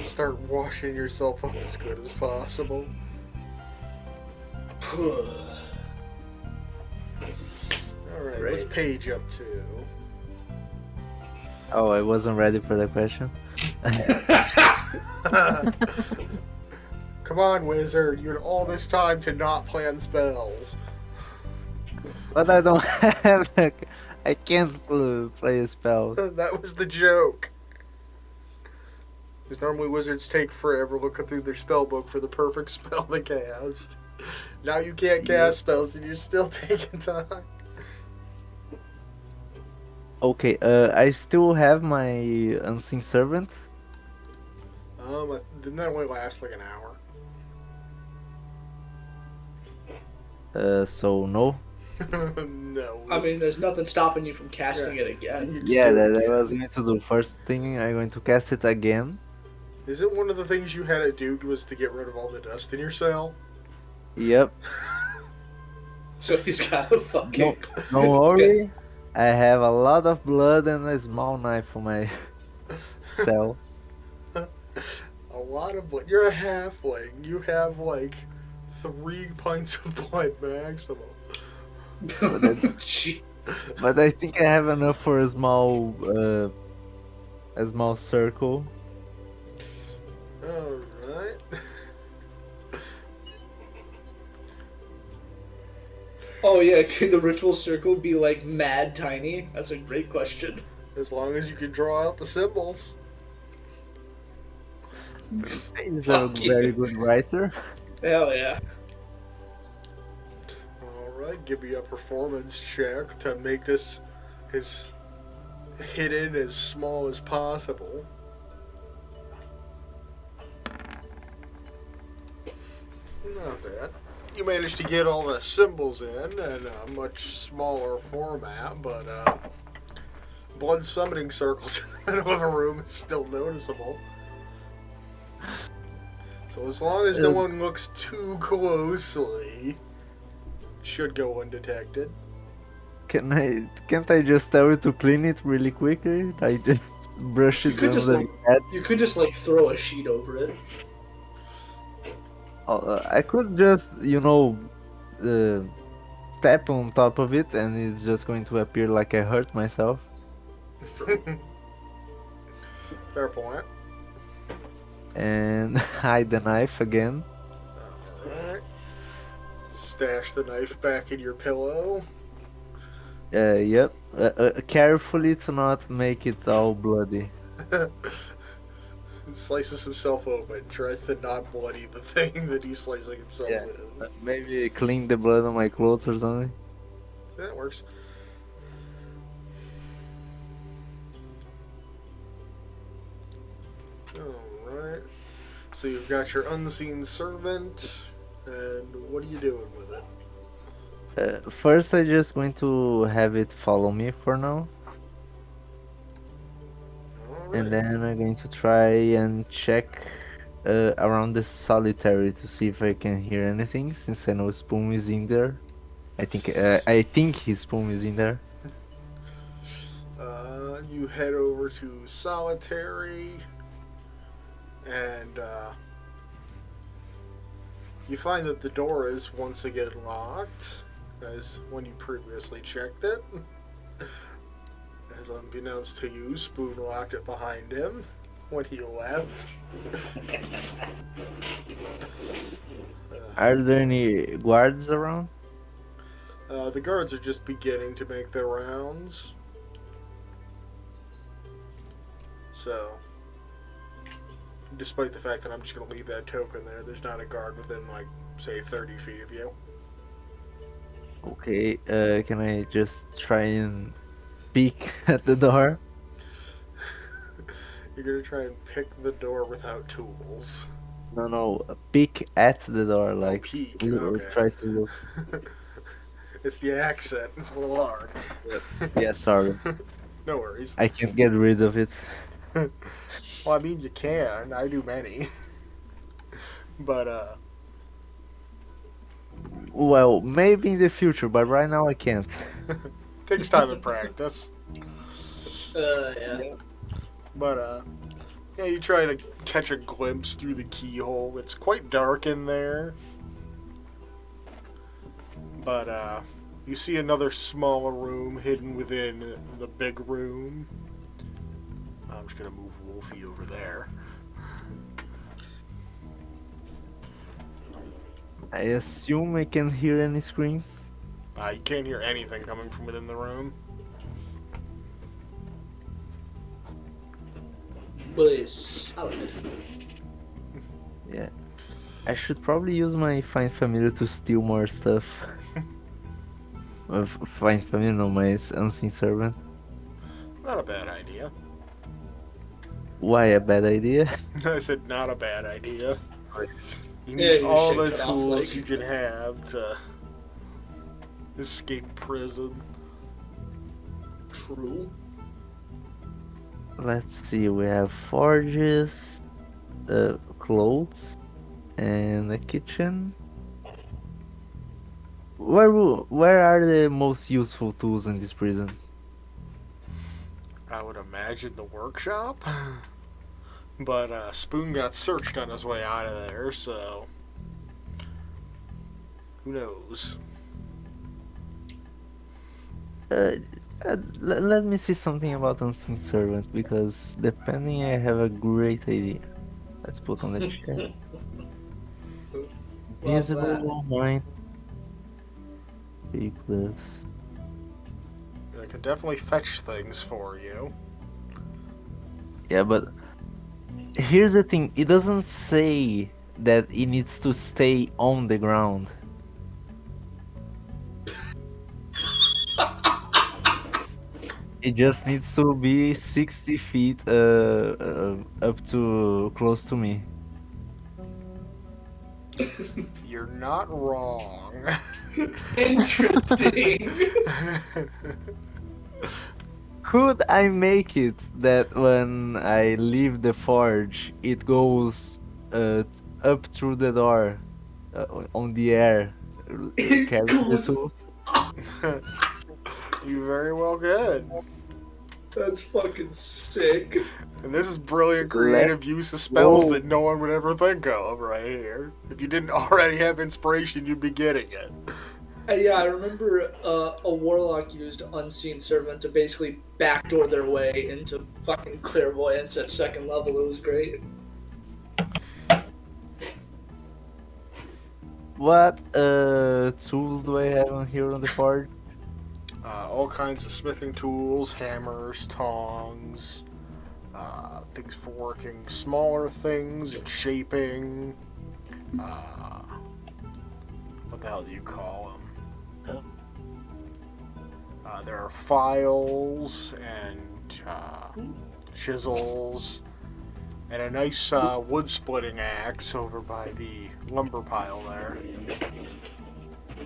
Speaker 1: start washing yourself up as good as possible. Alright, what's
Speaker 3: Great.
Speaker 1: Paige up to?
Speaker 2: Oh, I wasn't ready for that question.
Speaker 1: Come on, wizard. You had all this time to not plan spells.
Speaker 2: But I don't have. I can't play a spell.
Speaker 1: That was the joke. Because normally wizards take forever looking through their spell book for the perfect spell to cast. Now you can't cast spells and you're still taking time.
Speaker 2: Okay, I still have my unseen servant.
Speaker 1: Didn't that only last like an hour?
Speaker 2: So no.
Speaker 1: No.
Speaker 3: I mean, there's nothing stopping you from casting
Speaker 1: Yeah.
Speaker 3: it again.
Speaker 1: You just
Speaker 2: Yeah,
Speaker 1: do it
Speaker 2: that I
Speaker 1: again.
Speaker 2: was going to do. First thing, I'm going to cast it again.
Speaker 1: Isn't one of the things you had to do was to get rid of all the dust in your cell?
Speaker 2: Yep.
Speaker 3: So he's got a fucking.
Speaker 2: Don't worry. I have a lot of blood and a small knife on my cell.
Speaker 1: A lot of blood. You're a halfling. You have like 3 pints of blood maximum.
Speaker 3: Gee.
Speaker 2: But I think I have enough for a small circle.
Speaker 1: Alright.
Speaker 3: Oh yeah, could the ritual circle be like mad tiny? That's a great question.
Speaker 1: As long as you can draw out the symbols.
Speaker 2: He's a
Speaker 3: Fuck you.
Speaker 2: very good writer.
Speaker 3: Hell yeah.
Speaker 1: Alright, give me a performance check to make this as hidden as small as possible. Not bad. You managed to get all the symbols in a much smaller format, but blood summoning circles in the middle of a room is still noticeable. So as long as no one looks too closely, should go undetected.
Speaker 2: Can't I just tell you to clean it really quickly? I just brush
Speaker 3: You
Speaker 2: it
Speaker 3: could
Speaker 2: under
Speaker 3: just
Speaker 2: the
Speaker 3: like
Speaker 2: head.
Speaker 3: you could just like throw a sheet over it.
Speaker 2: I could just, tap on top of it and it's just going to appear like I hurt myself.
Speaker 1: Fair point.
Speaker 2: And hide the knife again.
Speaker 1: Alright. Stash the knife back in your pillow.
Speaker 2: Yep. Carefully to not make it all bloody.
Speaker 1: Slices himself open, tries to not bloody the thing that he's slicing himself
Speaker 2: Yeah.
Speaker 1: with.
Speaker 2: Maybe clean the blood on my clothes or something.
Speaker 1: That works. Alright. So you've got your unseen servant, and what are you doing with it?
Speaker 2: First, I'm just going to have it follow me for now.
Speaker 1: Alright.
Speaker 2: And then I'm going to try and check around the solitary to see if I can hear anything, since I know Spoon is in there. I think his Spoon is in there.
Speaker 1: You head over to solitary, and you find that the door is once again locked, as when you previously checked it. As unbeknownst to you, Spoon locked it behind him when he left.
Speaker 2: Are there any guards around?
Speaker 1: The guards are just beginning to make their rounds. So, despite the fact that I'm just going to leave that token there, there's not a guard within, like, say, 30 feet of you.
Speaker 2: Okay, can I just try and peek at the door?
Speaker 1: You're going to try and pick the door without tools.
Speaker 2: No, peek at the door, like
Speaker 1: peek,
Speaker 2: or
Speaker 1: okay.
Speaker 2: try to look.
Speaker 1: It's the accent. It's a little hard.
Speaker 2: Yeah, sorry.
Speaker 1: No worries.
Speaker 2: I can't get rid of it.
Speaker 1: Well, I mean, you can. I do many. But,
Speaker 2: Well, maybe in the future, but right now I can't.
Speaker 1: takes time and practice.
Speaker 3: Yeah.
Speaker 1: But, yeah, you try to catch a glimpse through the keyhole. It's quite dark in there. But, you see another smaller room hidden within the big room. I'm just gonna move Wolfie over there.
Speaker 2: I assume I can hear any screams.
Speaker 1: You can't hear anything coming from within the room.
Speaker 3: But it's solid.
Speaker 2: Yeah. I should probably use my Find Familiar to steal more stuff. Find Familiar, no, my Unseen Servant.
Speaker 1: Not a bad idea.
Speaker 2: Why a bad idea?
Speaker 1: I said not a bad idea. You
Speaker 3: Yeah,
Speaker 1: need
Speaker 3: you
Speaker 1: all
Speaker 3: should
Speaker 1: the
Speaker 3: cut off,
Speaker 1: tools
Speaker 3: like-
Speaker 1: you can have to escape prison.
Speaker 3: True.
Speaker 2: Let's see, we have forges, clothes, and a kitchen. Where are the most useful tools in this prison?
Speaker 1: I would imagine the workshop. But Spoon got searched on his way out of there, so who knows?
Speaker 2: Let me see something about Unseen Servant, because depending, I have a great idea. Let's put on the chat.
Speaker 3: Love that.
Speaker 2: Visible mind. Shapeless.
Speaker 1: I could definitely fetch things for you.
Speaker 2: Yeah, but here's the thing. It doesn't say that it needs to stay on the ground. It just needs to be 60 feet up to close to me.
Speaker 1: You're not wrong.
Speaker 3: Interesting.
Speaker 2: Could I make it that when I leave the forge, it goes up through the door on the air,
Speaker 3: It
Speaker 2: carrying the
Speaker 3: goes-
Speaker 2: tool?
Speaker 1: You very well could.
Speaker 3: That's fucking sick.
Speaker 1: And this is brilliant creative use of spells
Speaker 2: Whoa.
Speaker 1: that no one would ever think of right here. If you didn't already have inspiration, you'd be getting it.
Speaker 3: And yeah, I remember a warlock used Unseen Servant to basically backdoor their way into fucking clairvoyance at second level. It was great.
Speaker 2: What tools do I have on here on the forge?
Speaker 1: All kinds of smithing tools, hammers, tongs, things for working smaller things and shaping. What the hell do you call them? There are files and chisels and a nice wood splitting axe over by the lumber pile there.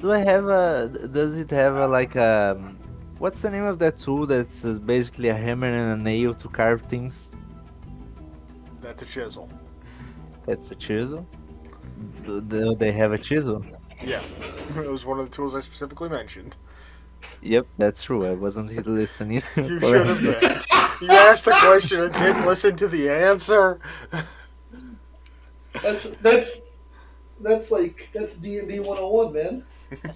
Speaker 2: Do I have a? Does it have a like a? What's the name of that tool that's basically a hammer and a nail to carve things?
Speaker 1: That's a chisel.
Speaker 2: That's a chisel. Do they have a chisel?
Speaker 1: Yeah, it was one of the tools I specifically mentioned.
Speaker 2: Yep, that's true. I wasn't listening.
Speaker 1: You should have been. You asked the question and didn't listen to the answer.
Speaker 3: That's D&D 101, man.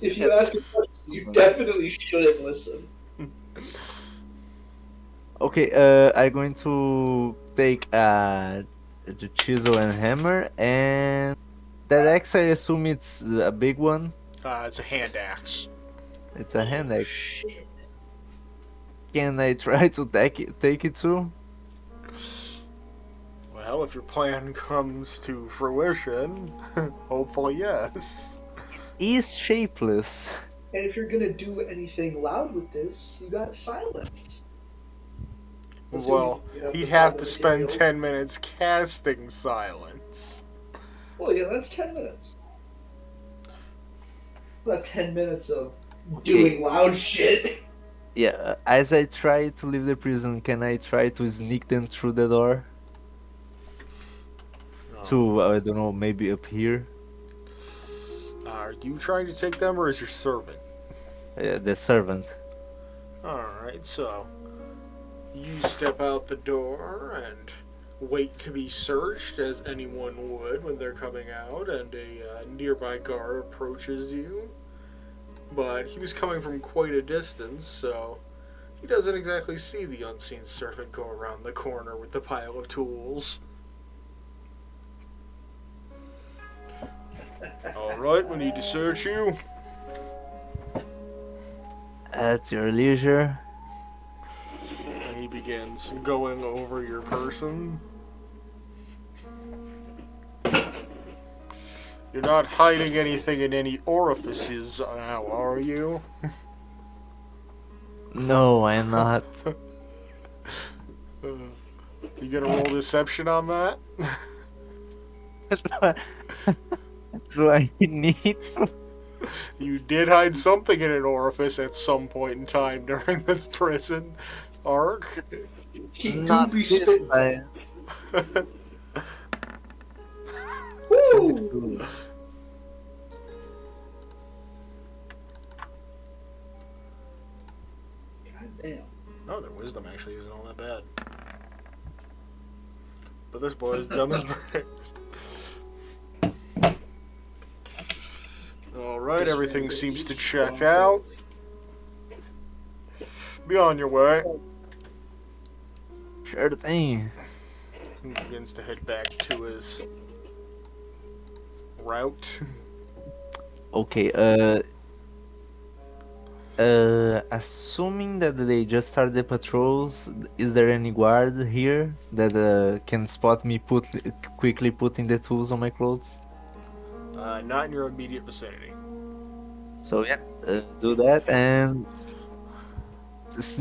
Speaker 3: If you ask a question, you definitely shouldn't listen.
Speaker 2: Okay, I'm going to take the chisel and hammer, and that axe, I assume it's a big one.
Speaker 1: It's a hand axe.
Speaker 2: It's a hand axe.
Speaker 3: Shit.
Speaker 2: Can I try to take it too?
Speaker 1: Well, if your plan comes to fruition, hopefully yes.
Speaker 2: Is shapeless.
Speaker 3: And if you're gonna do anything loud with this, you got silence.
Speaker 1: Well,
Speaker 3: Assuming you have
Speaker 1: he'd
Speaker 3: the
Speaker 1: have
Speaker 3: proper
Speaker 1: to spend
Speaker 3: materials.
Speaker 1: 10 minutes casting silence.
Speaker 3: Well, yeah, that's 10 minutes. It's not 10 minutes of
Speaker 2: Okay.
Speaker 3: doing loud shit.
Speaker 2: Yeah, as I try to leave the prison, can I try to sneak them through the door? To, I don't know, maybe up here?
Speaker 1: Are you trying to take them, or is your servant?
Speaker 2: The servant.
Speaker 1: Alright, so you step out the door and wait to be searched, as anyone would when they're coming out, and a nearby guard approaches you. But he was coming from quite a distance, so he doesn't exactly see the unseen servant go around the corner with the pile of tools. Alright, we need to search you.
Speaker 2: At your leisure.
Speaker 1: And he begins going over your person. You're not hiding anything in any orifices now, are you?
Speaker 2: No, I'm not.
Speaker 1: You gonna roll deception on that?
Speaker 2: Do I need to?
Speaker 1: You did hide something in an orifice at some point in time during this prison arc.
Speaker 3: He do
Speaker 2: Not
Speaker 3: be
Speaker 2: this
Speaker 3: spitting.
Speaker 2: time.
Speaker 3: Woo! God damn.
Speaker 1: Oh, their wisdom actually isn't all that bad. But this boy is dumb as bricks. Alright,
Speaker 3: This
Speaker 1: everything
Speaker 3: man
Speaker 1: seems to
Speaker 3: is
Speaker 1: check
Speaker 3: strong.
Speaker 1: out. Be on your way.
Speaker 2: Sure thing.
Speaker 1: He begins to head back to his route.
Speaker 2: Okay, assuming that they just started the patrols, is there any guard here that can spot me quickly putting the tools on my clothes?
Speaker 1: Not in your immediate vicinity.
Speaker 2: So yeah, do that and just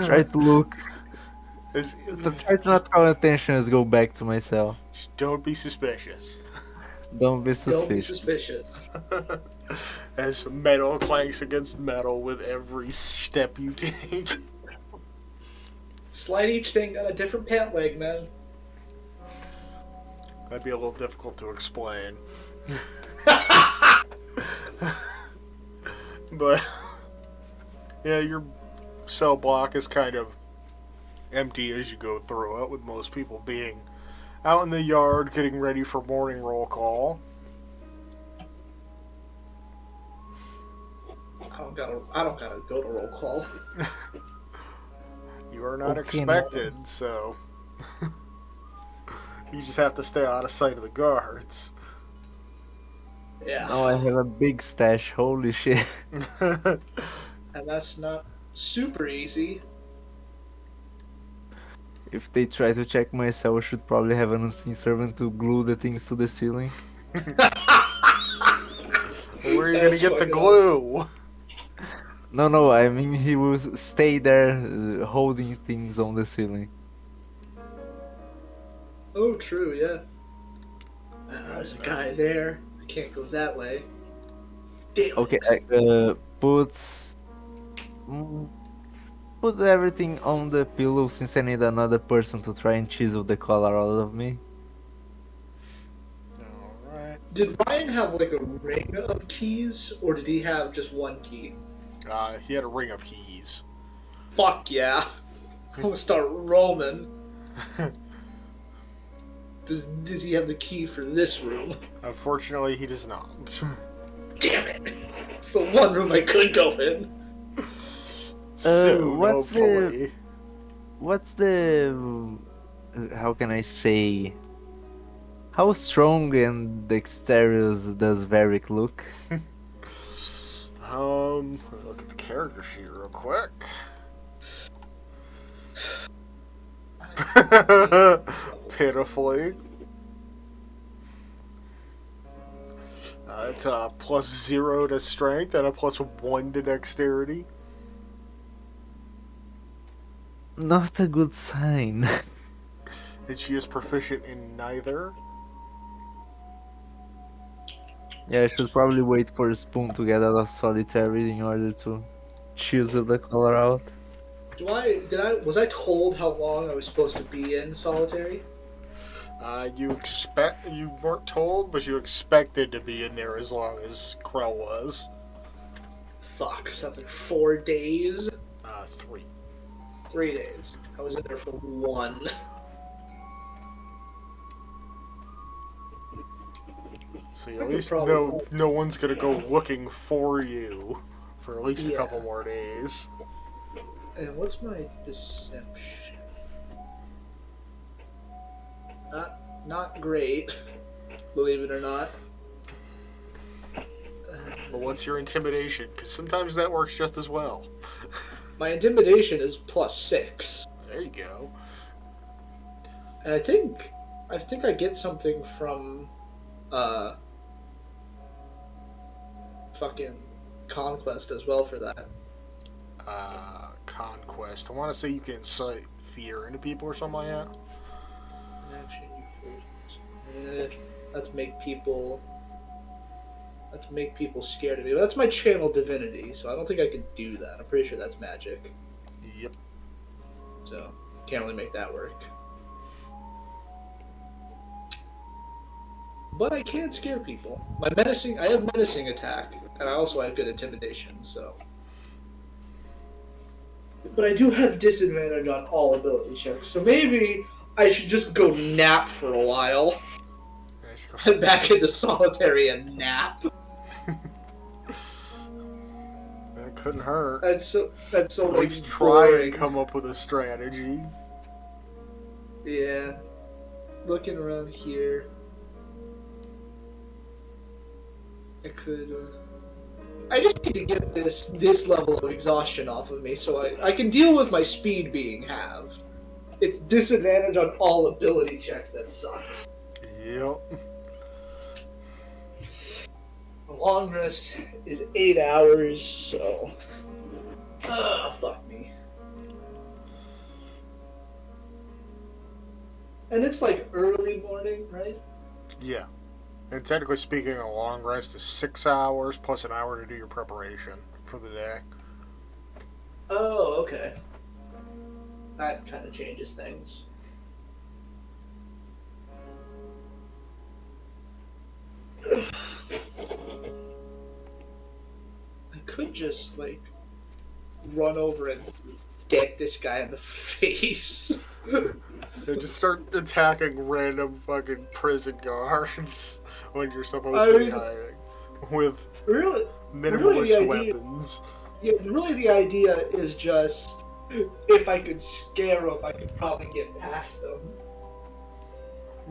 Speaker 2: try to look.
Speaker 1: It's-
Speaker 2: Try to not call attention as go back to my cell.
Speaker 1: just don't be suspicious.
Speaker 2: Don't be
Speaker 3: Don't be
Speaker 2: suspicious.
Speaker 3: suspicious.
Speaker 1: As metal clanks against metal with every step you take.
Speaker 3: Slide each thing on a different pant leg, man.
Speaker 1: That'd be a little difficult to explain. But yeah, your cell block is kind of empty as you go through it, with most people being out in the yard getting ready for morning roll call.
Speaker 3: I don't gotta go to roll call.
Speaker 1: You are not
Speaker 2: Okay,
Speaker 1: expected, so you just have to stay out of sight of the guards.
Speaker 3: Yeah.
Speaker 2: Now I have a big stash. Holy shit.
Speaker 3: And that's not super easy.
Speaker 2: If they try to check my cell, I should probably have an unseen servant to glue the things to the ceiling.
Speaker 1: Where are you gonna
Speaker 3: That's
Speaker 1: get the
Speaker 3: fucking
Speaker 1: glue?
Speaker 2: No, I mean he will stay there holding things on the ceiling.
Speaker 3: Oh, true, yeah. There's a guy there. I can't go that way. Damn.
Speaker 2: Okay, mm, put everything on the pillow since I need another person to try and chisel the collar out of me.
Speaker 1: Alright.
Speaker 3: Did Ryan have like a ring of keys, or did he have just one key?
Speaker 1: He had a ring of keys.
Speaker 3: Fuck yeah. I'm gonna start roaming. Does he have the key for this room?
Speaker 1: Unfortunately, he does not.
Speaker 3: Damn it! It's the one room I could go in.
Speaker 1: Soon,
Speaker 2: what's the-
Speaker 1: hopefully.
Speaker 2: What's the... how can I say... How strong and dexterous does Varric look?
Speaker 1: Look at the character sheet real quick. Pitifully. It's a +0 to strength and a +1 to dexterity.
Speaker 2: Not a good sign.
Speaker 1: And she is proficient in neither.
Speaker 2: Yeah, I should probably wait for a spoon to get out of solitary in order to chisel the collar out.
Speaker 3: Was I told how long I was supposed to be in solitary?
Speaker 1: You weren't told, but you expected to be in there as long as Krell was.
Speaker 3: Fuck, something like 4 days?
Speaker 1: 3.
Speaker 3: 3 days. I was in there for 1.
Speaker 1: So
Speaker 3: I
Speaker 1: at
Speaker 3: could
Speaker 1: least
Speaker 3: probably-
Speaker 1: no one's gonna go looking for you for at least a
Speaker 3: Yeah.
Speaker 1: couple more days.
Speaker 3: And what's my deception? Not great, believe it or not.
Speaker 1: But what's your intimidation? Because sometimes that works just as well.
Speaker 3: My intimidation is +6,
Speaker 1: There you go.
Speaker 3: and I think I get something from fucking conquest as well for that.
Speaker 1: Conquest. I want to say you can incite fear into people or something like that.
Speaker 3: Action, let's make people. Let's make people scared of me. But that's my channel divinity, so I don't think I could do that. I'm pretty sure that's magic.
Speaker 1: Yep.
Speaker 3: So, can't really make that work. But I can scare people. I have menacing attack, and I also have good intimidation, so. But I do have disadvantage on all ability checks, so maybe I should just go nap for a while. Head back into solitary and nap.
Speaker 1: That couldn't hurt.
Speaker 3: That's so
Speaker 1: At least
Speaker 3: like,
Speaker 1: try
Speaker 3: boring.
Speaker 1: and come up with a strategy.
Speaker 3: Yeah. Looking around here. I could. I just need to get this level of exhaustion off of me so I can deal with my speed being halved. It's disadvantage on all ability checks that sucks.
Speaker 1: Yep.
Speaker 3: The long rest is 8 hours, so. Fuck me. And it's like early morning, right?
Speaker 1: Yeah. And technically speaking, a long rest is 6 hours plus an hour to do your preparation for the day.
Speaker 3: Oh, okay. That kind of changes things. I could just, like, run over and deck this guy in the face.
Speaker 1: And just start attacking random fucking prison guards when you're supposed
Speaker 3: I
Speaker 1: to be
Speaker 3: mean-
Speaker 1: hiding. With
Speaker 3: Really?
Speaker 1: minimalist
Speaker 3: the idea-
Speaker 1: weapons.
Speaker 3: Yeah, really the idea is just, if I could scare him, I could probably get past them.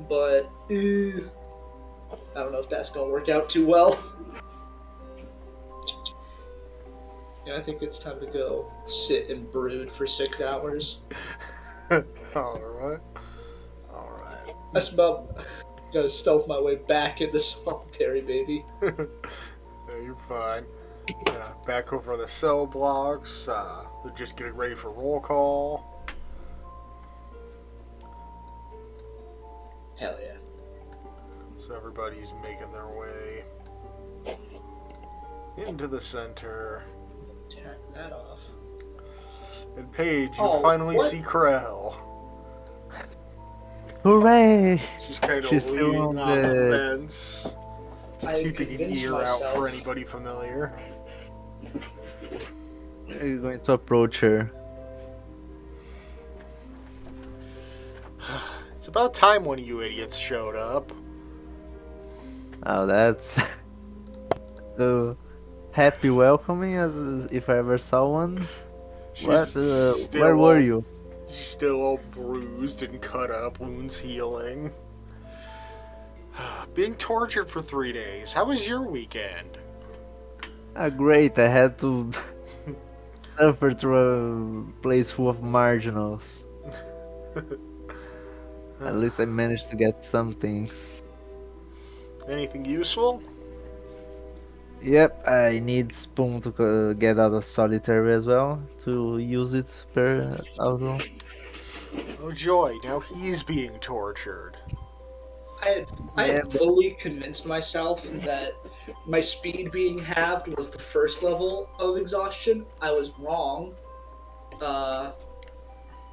Speaker 3: But, I don't know if that's gonna work out too well. Yeah, I think it's time to go sit and brood for 6 hours.
Speaker 1: Alright. Alright.
Speaker 3: That's about gonna stealth my way back into solitary, baby.
Speaker 1: Yeah, you're fine. Back over the cell blocks. They're just getting ready for roll call.
Speaker 3: Hell yeah.
Speaker 1: So everybody's making their way into the center.
Speaker 3: Tap that off.
Speaker 1: And Paige, you
Speaker 3: Oh,
Speaker 1: finally
Speaker 3: what?
Speaker 1: see Krell.
Speaker 2: Hooray!
Speaker 1: She's kind of
Speaker 2: She's still
Speaker 1: leaning
Speaker 2: on
Speaker 1: on the
Speaker 2: the-
Speaker 1: fence,
Speaker 3: I
Speaker 1: keeping an
Speaker 3: convinced
Speaker 1: ear out
Speaker 3: myself.
Speaker 1: for anybody familiar.
Speaker 2: Are you going to approach her?
Speaker 1: It's about time one of you idiots showed up.
Speaker 2: Oh, that's so happy welcoming as if I ever saw one.
Speaker 1: She's
Speaker 2: What?
Speaker 1: still
Speaker 2: Where were
Speaker 1: all-
Speaker 2: you?
Speaker 1: She's still all bruised and cut up, wounds healing. Being tortured for 3 days. How was your weekend?
Speaker 2: Ah, great! I had to suffer through a place full of marginals. At least I managed to get some things.
Speaker 1: Anything useful?
Speaker 2: Yep, I need Spoon to get out of solitary as well to use it per auto.
Speaker 1: Oh joy, now he's being tortured.
Speaker 3: I
Speaker 2: Yeah,
Speaker 3: had
Speaker 2: but-
Speaker 3: fully convinced myself that my speed being halved was the first level of exhaustion. I was wrong.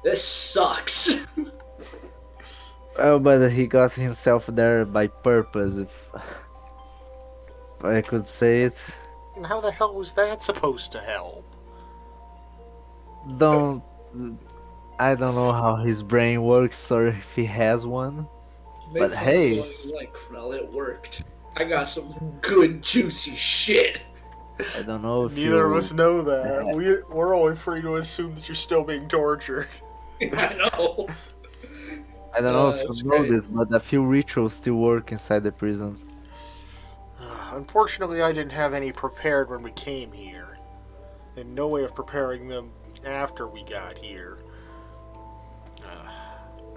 Speaker 3: This sucks.
Speaker 2: Oh, but he got himself there by purpose, if I could say it.
Speaker 1: And how the hell was that supposed to help?
Speaker 2: Don't. I don't know how his brain works or if he has one.
Speaker 3: Make
Speaker 2: But hey.
Speaker 3: fun of me like Krell, it worked. I got some good juicy shit.
Speaker 2: I don't know if
Speaker 1: Neither of
Speaker 2: you-
Speaker 1: us know that. We're only free to assume that you're still being tortured.
Speaker 3: I know.
Speaker 2: I don't know if
Speaker 3: that's
Speaker 2: you know
Speaker 3: great.
Speaker 2: this, but a few rituals still work inside the prison.
Speaker 1: Unfortunately, I didn't have any prepared when we came here. And no way of preparing them after we got here.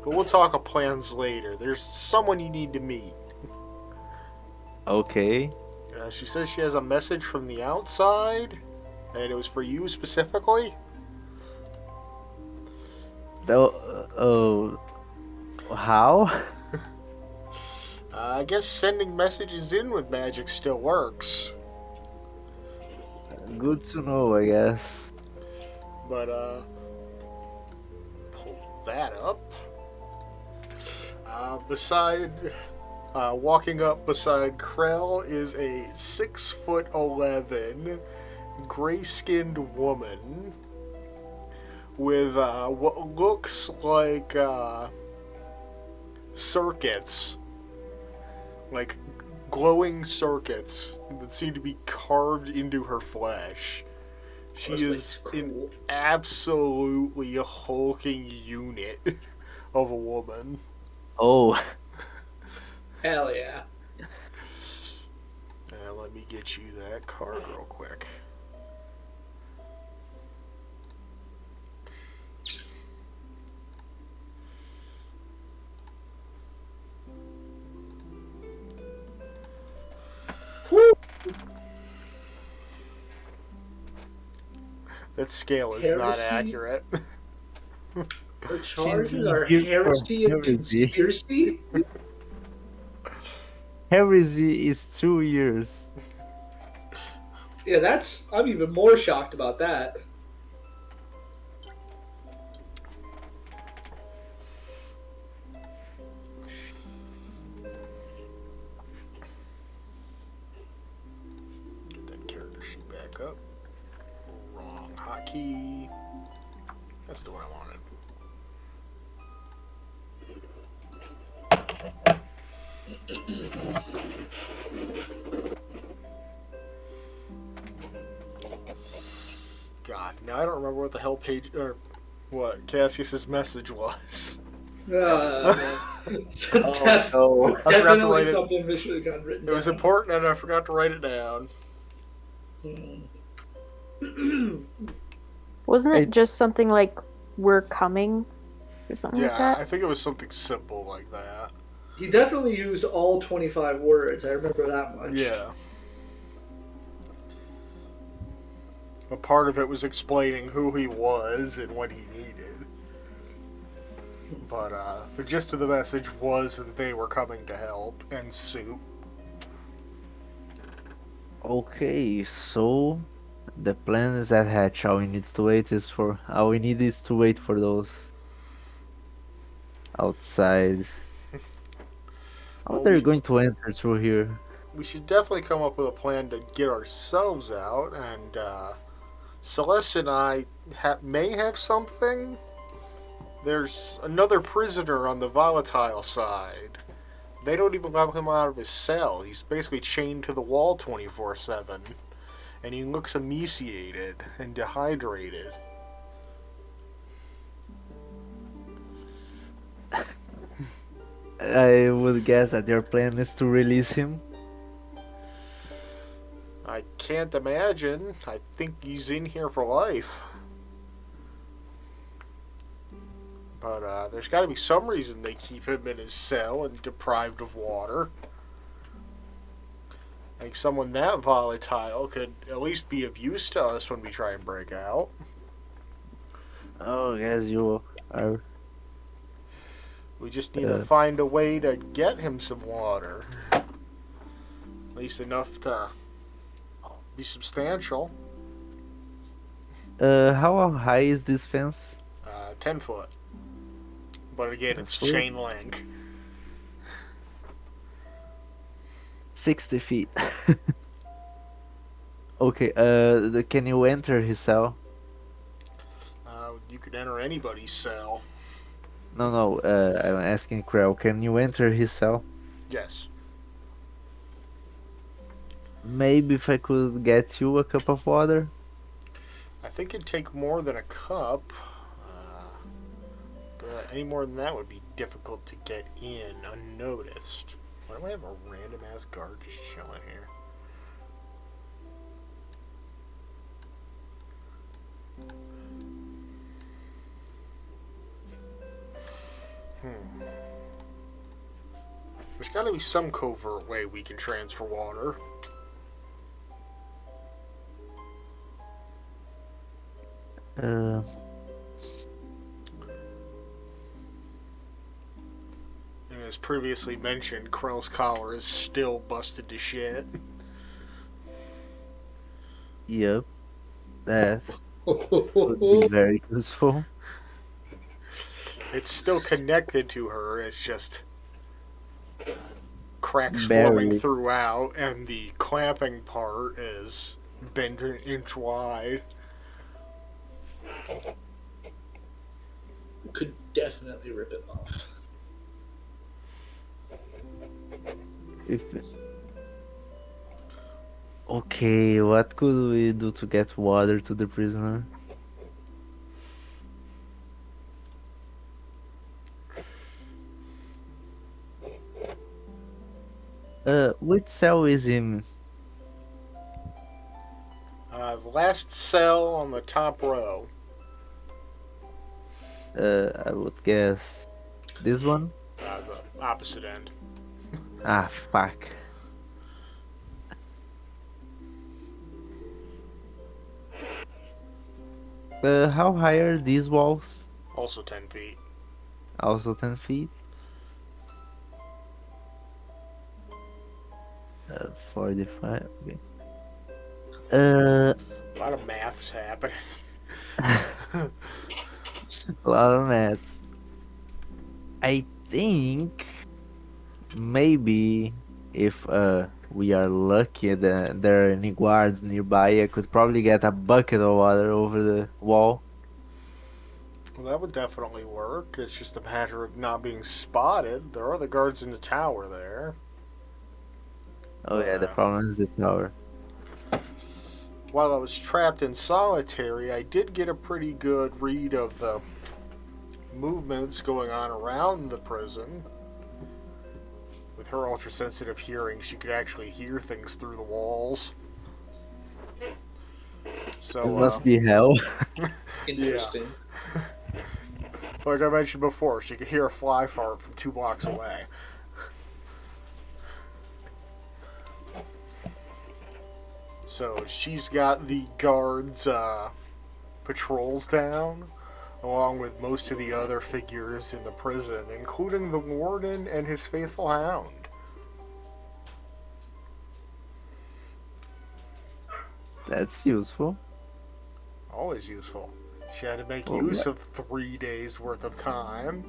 Speaker 1: But we'll talk of plans later. There's someone you need to meet.
Speaker 2: Okay.
Speaker 1: She says she has a message from the outside, and it was for you specifically.
Speaker 2: Oh, how?
Speaker 1: I guess sending messages in with magic still works.
Speaker 2: Good to know, I guess.
Speaker 1: But, pull that up. Walking up beside Krell is a 6'11" gray-skinned woman with what looks like circuits, like glowing circuits that seem to be carved into her flesh. She is an absolutely hulking unit of a woman.
Speaker 2: Oh,
Speaker 3: Hell yeah.
Speaker 1: Let me get you that card real quick. That scale is not
Speaker 3: Heresy?
Speaker 1: accurate.
Speaker 3: Her charges are
Speaker 2: here for
Speaker 3: heresy and
Speaker 2: heresy.
Speaker 3: conspiracy?
Speaker 2: Heresy is 2 years.
Speaker 3: Yeah, I'm even more shocked about that.
Speaker 1: Get that character sheet back up. Wrong hotkey. That's the one I wanted. God, now I don't remember what the hell page or what Cassius's message was.
Speaker 2: Oh no.
Speaker 3: Definitely something that should have gotten written
Speaker 1: It was
Speaker 3: down.
Speaker 1: important and I forgot to write it down.
Speaker 4: Wasn't it just something like "we're coming" or something like
Speaker 1: Yeah,
Speaker 4: that?
Speaker 1: I think it was something simple like that.
Speaker 3: He definitely used all 25 words. I remember that much.
Speaker 1: Yeah. A part of it was explaining who he was and what he needed. But the gist of the message was that they were coming to help and soup.
Speaker 2: Okay, so the plan is at hatch. All we need to wait for those outside. How
Speaker 1: Well,
Speaker 2: they're going to enter through here?
Speaker 1: We should definitely come up with a plan to get ourselves out, and Celeste and I may have something. There's another prisoner on the volatile side. They don't even let him out of his cell. He's basically chained to the wall 24/7. And he looks emaciated and dehydrated.
Speaker 2: I would guess that their plan is to release him.
Speaker 1: I can't imagine. I think he's in here for life. But there's got to be some reason they keep him in his cell and deprived of water. I think someone that volatile could at least be of use to us when we try and break out.
Speaker 2: Oh, yes, you are.
Speaker 1: We just need to find a way to get him some water. At least enough to be substantial.
Speaker 2: How high is this fence?
Speaker 1: 10 foot. But again,
Speaker 2: 10
Speaker 1: it's
Speaker 2: foot?
Speaker 1: chain link.
Speaker 2: 60 feet. Okay, can you enter his cell?
Speaker 1: You could enter anybody's cell.
Speaker 2: No, I'm asking Krell, can you enter his cell?
Speaker 1: Yes.
Speaker 2: Maybe if I could get you a cup of water?
Speaker 1: I think it'd take more than a cup. But any more than that would be difficult to get in unnoticed. Why do I have a random ass guard just chilling here? There's gotta be some covert way we can transfer water. And as previously mentioned, Krell's collar is still busted to shit.
Speaker 2: Yep, that would be very useful.
Speaker 1: It's still connected to her, it's just cracks flowing
Speaker 2: Barely.
Speaker 1: throughout, and the clamping part is bent an inch wide.
Speaker 3: Could definitely rip it off.
Speaker 2: If Okay, what could we do to get water to the prisoner? Which cell is him?
Speaker 1: The last cell on the top row.
Speaker 2: I would guess this one.
Speaker 1: The opposite end.
Speaker 2: Ah, fuck. How high are these walls?
Speaker 1: Also 10 feet.
Speaker 2: Also 10 feet? 45. Okay.
Speaker 1: A lot of maths happening.
Speaker 2: A lot of maths. I think maybe if we are lucky that there are any guards nearby, I could probably get a bucket of water over the wall.
Speaker 1: Well, that would definitely work. It's just a matter of not being spotted. There are the guards in the tower there.
Speaker 2: Oh yeah, the problem is the tower.
Speaker 1: While I was trapped in solitary, I did get a pretty good read of the movements going on around the prison. With her ultra-sensitive hearing, she could actually hear things through the walls. So,
Speaker 2: It must be hell.
Speaker 3: Interesting.
Speaker 1: Like I mentioned before, she could hear a fly fart from 2 blocks away. So she's got the guards' patrols down, along with most of the other figures in the prison, including the warden and his faithful hound.
Speaker 2: That's useful.
Speaker 1: Always useful. She had to make
Speaker 2: Oh,
Speaker 1: use of 3 days worth of time.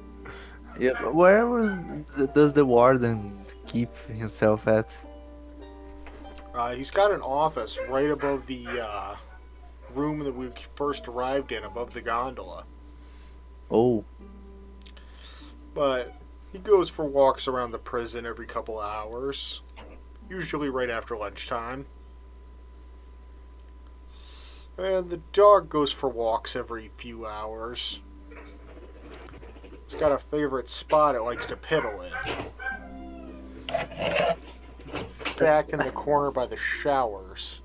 Speaker 2: Yeah, but does the warden keep himself at?
Speaker 1: He's got an office right above the room that we first arrived in, above the gondola.
Speaker 2: Oh,
Speaker 1: But he goes for walks around the prison every couple hours, usually right after lunchtime. And the dog goes for walks every few hours. It's got a favorite spot it likes to piddle in. It's back in the corner by the showers.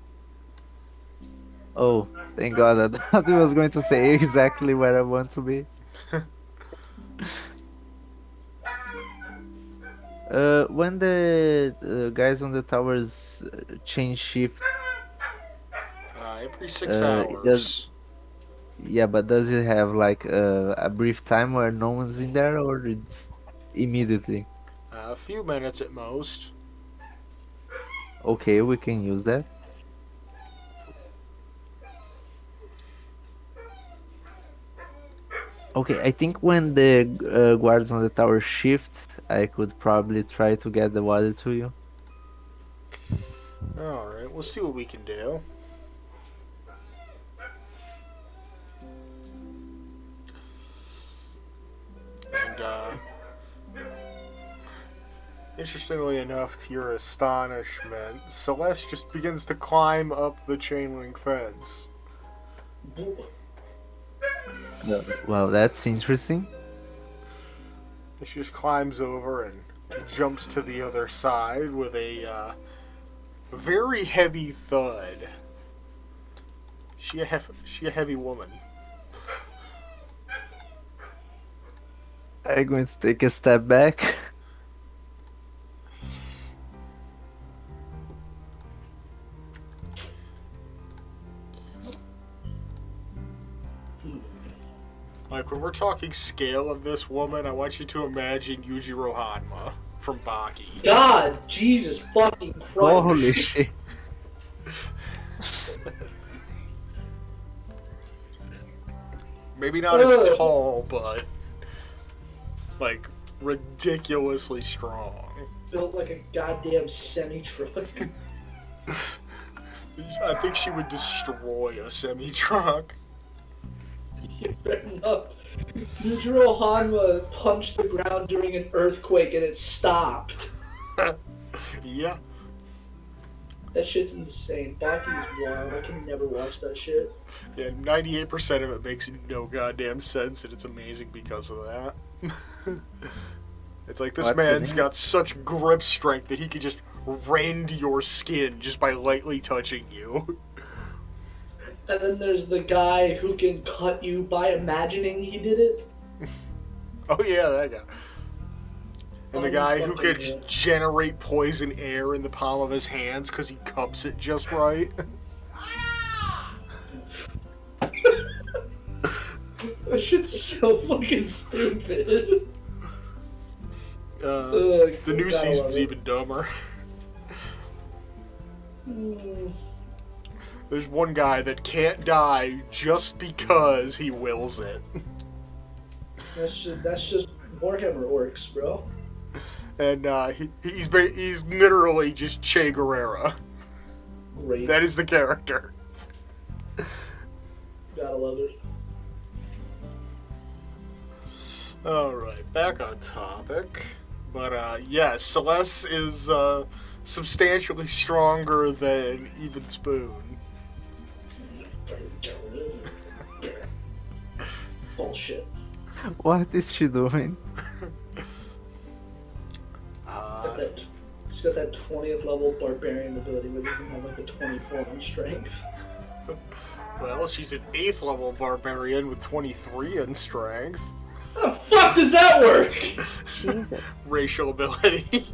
Speaker 2: oh, thank God. I thought he was going to say exactly where I want to be. When the guys on the towers change shift,
Speaker 1: Every 6
Speaker 2: it does.
Speaker 1: hours.
Speaker 2: Yeah, but does it have like a brief time where no one's in there, or it's immediately?
Speaker 1: A few minutes at most.
Speaker 2: Okay, we can use that. Okay, I think when the guards on the tower shift, I could probably try to get the water to you.
Speaker 1: Alright, we'll see what we can do. And, interestingly enough, to your astonishment, Celeste just begins to climb up the chain link fence.
Speaker 2: Well, that's interesting.
Speaker 1: She just climbs over and jumps to the other side with a very heavy thud. She a heavy woman.
Speaker 2: I'm going to take a step back.
Speaker 1: Like when we're talking scale of this woman, I want you to imagine Yujiro Hanma from Baki.
Speaker 3: God, Jesus fucking Christ.
Speaker 2: Holy shit.
Speaker 1: Maybe not as tall, but like ridiculously strong.
Speaker 3: Built like a goddamn semi-truck.
Speaker 1: I think she would destroy a semi-truck.
Speaker 3: You better not. Yujiro Hanma punched the ground during an earthquake and it stopped.
Speaker 1: Yeah.
Speaker 3: That shit's insane. Baki's wild. I can never watch that shit.
Speaker 1: Yeah, 98% of it makes no goddamn sense, and it's amazing because of that. It's like this
Speaker 2: What's the
Speaker 1: man's
Speaker 2: name?
Speaker 1: got such grip strength that he could just rend your skin just by lightly touching you.
Speaker 3: And then there's the guy who can cut you by imagining he did it.
Speaker 1: Oh yeah, that guy. And the guy who
Speaker 3: fucking
Speaker 1: could just generate poison air in the palm of his hands because he cups it just right.
Speaker 3: That shit's so fucking stupid.
Speaker 1: The new
Speaker 3: gotta
Speaker 1: season's
Speaker 3: love it.
Speaker 1: even dumber. There's one guy that can't die just because he wills it.
Speaker 3: That's just Warhammer orcs, bro.
Speaker 1: And he's literally just Che Guevara.
Speaker 3: Great.
Speaker 1: That is the character.
Speaker 3: Gotta love it.
Speaker 1: Alright, back on topic. But yeah, Celeste is substantially stronger than Even Spoon.
Speaker 3: Bullshit.
Speaker 2: What is she doing?
Speaker 3: She's got that 20th level barbarian ability where you can have like a 24 in strength.
Speaker 1: Well, she's an 8th level barbarian with 23 in strength.
Speaker 3: How the fuck does that work?
Speaker 4: Jesus.
Speaker 1: Racial ability.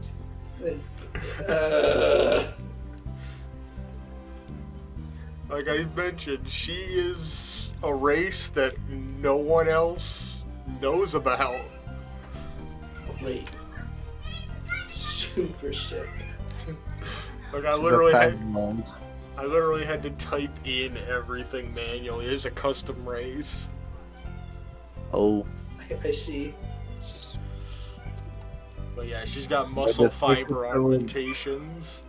Speaker 1: Like I mentioned, she is a race that no one else knows about.
Speaker 3: Great. Super sick.
Speaker 1: Like I
Speaker 2: The
Speaker 1: literally
Speaker 2: time mode.
Speaker 1: had to type in everything manually. It's a custom race.
Speaker 2: Oh,
Speaker 3: I see.
Speaker 1: But yeah, she's got muscle
Speaker 2: that's what
Speaker 1: fiber
Speaker 2: it's doing.
Speaker 1: augmentations.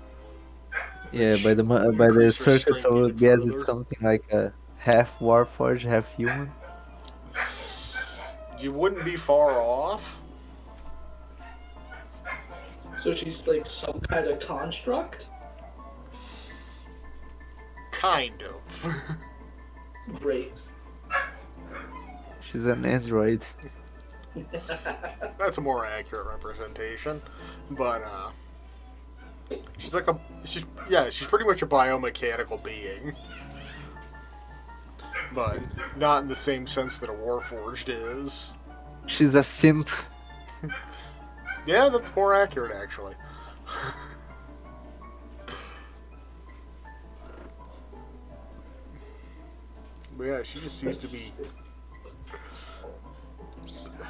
Speaker 2: yeah. By the
Speaker 1: Increase her
Speaker 2: circuit,
Speaker 1: strength
Speaker 2: so
Speaker 1: even
Speaker 2: it gets
Speaker 1: further.
Speaker 2: it's something like a half Warforged, half human.
Speaker 1: You wouldn't be far off.
Speaker 3: So she's like some kind of construct?
Speaker 1: Kind of.
Speaker 3: Great.
Speaker 2: She's an android.
Speaker 1: That's a more accurate representation. But she's pretty much a biomechanical being. But not in the same sense that a Warforged is.
Speaker 2: She's a synth.
Speaker 1: Yeah, that's more accurate actually. But yeah, she just seems to be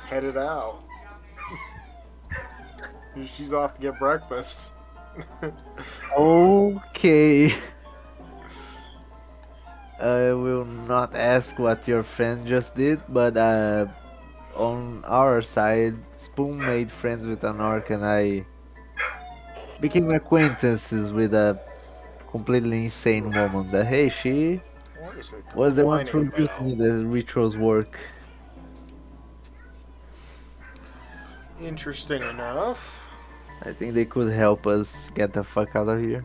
Speaker 1: headed out. She's off to get breakfast.
Speaker 2: Okay. I will not ask what your friend just did, but on our side, Spoon made friends with an orc and I became acquaintances with a completely insane woman. But hey, she
Speaker 1: What is it
Speaker 2: was the one
Speaker 1: whining
Speaker 2: to introduce
Speaker 1: about?
Speaker 2: me the rituals work.
Speaker 1: Interesting enough.
Speaker 2: I think they could help us get the fuck out of here.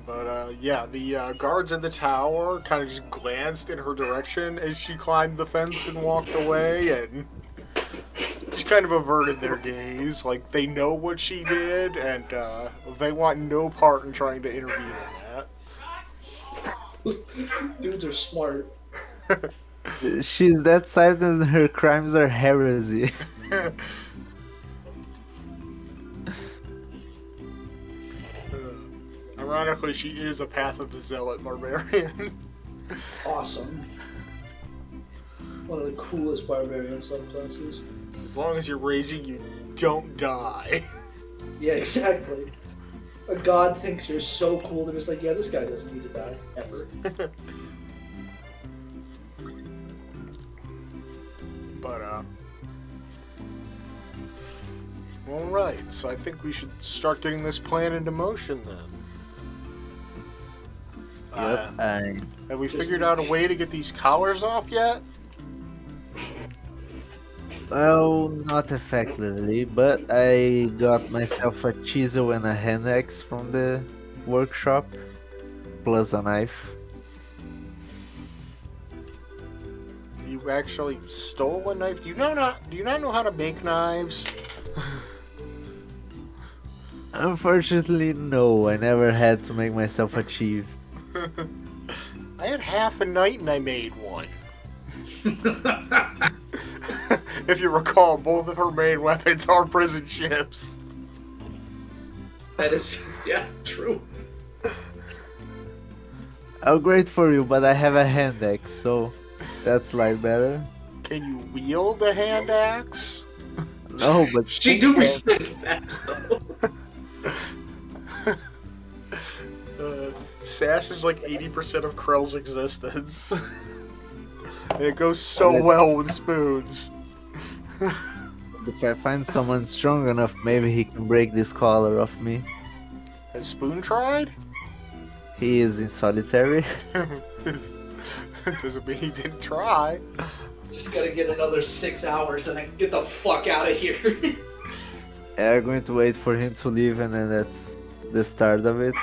Speaker 1: But yeah, the guards in the tower kind of just glanced in her direction as she climbed the fence and walked away, and just kind of averted their gaze. Like they know what she did, and they want no part in trying to intervene in that.
Speaker 3: Dudes are smart.
Speaker 2: She's that side and her crimes are heresy.
Speaker 1: Ironically, she is a Path of the Zealot barbarian.
Speaker 3: Awesome. One of the coolest barbarian subclasses.
Speaker 1: As long as you're raging, you don't die.
Speaker 3: Yeah, exactly. A god thinks you're so cool, they're just like, yeah, this guy doesn't need to die, ever.
Speaker 1: But, alright, so I think we should start getting this plan into motion then.
Speaker 2: Yep.
Speaker 1: Have we figured out a way to get these collars off yet?
Speaker 2: Well, not effectively, but I got myself a chisel and a hand axe from the workshop, plus a knife.
Speaker 1: You actually stole a knife? Do you not know how to make knives?
Speaker 2: Unfortunately, no, I never had to make myself a chief.
Speaker 1: I had half a night and I made one. If you recall, both of her main weapons are prison ships.
Speaker 3: That is, yeah, true.
Speaker 2: Oh, great for you, but I have a hand axe, so that's like better.
Speaker 1: Can you wield a hand axe?
Speaker 2: No, but
Speaker 3: She do be spinning fast, though.
Speaker 1: Sash is like 80% of Krell's existence. And it goes so well with spoons.
Speaker 2: if I find someone strong enough, maybe he can break this collar off me.
Speaker 1: Has Spoon tried?
Speaker 2: He is in solitary.
Speaker 1: Doesn't mean he didn't try.
Speaker 3: Just gotta get another 6 hours, then I can get the fuck out of here.
Speaker 2: I'm going to wait for him to leave, and then that's the start of it.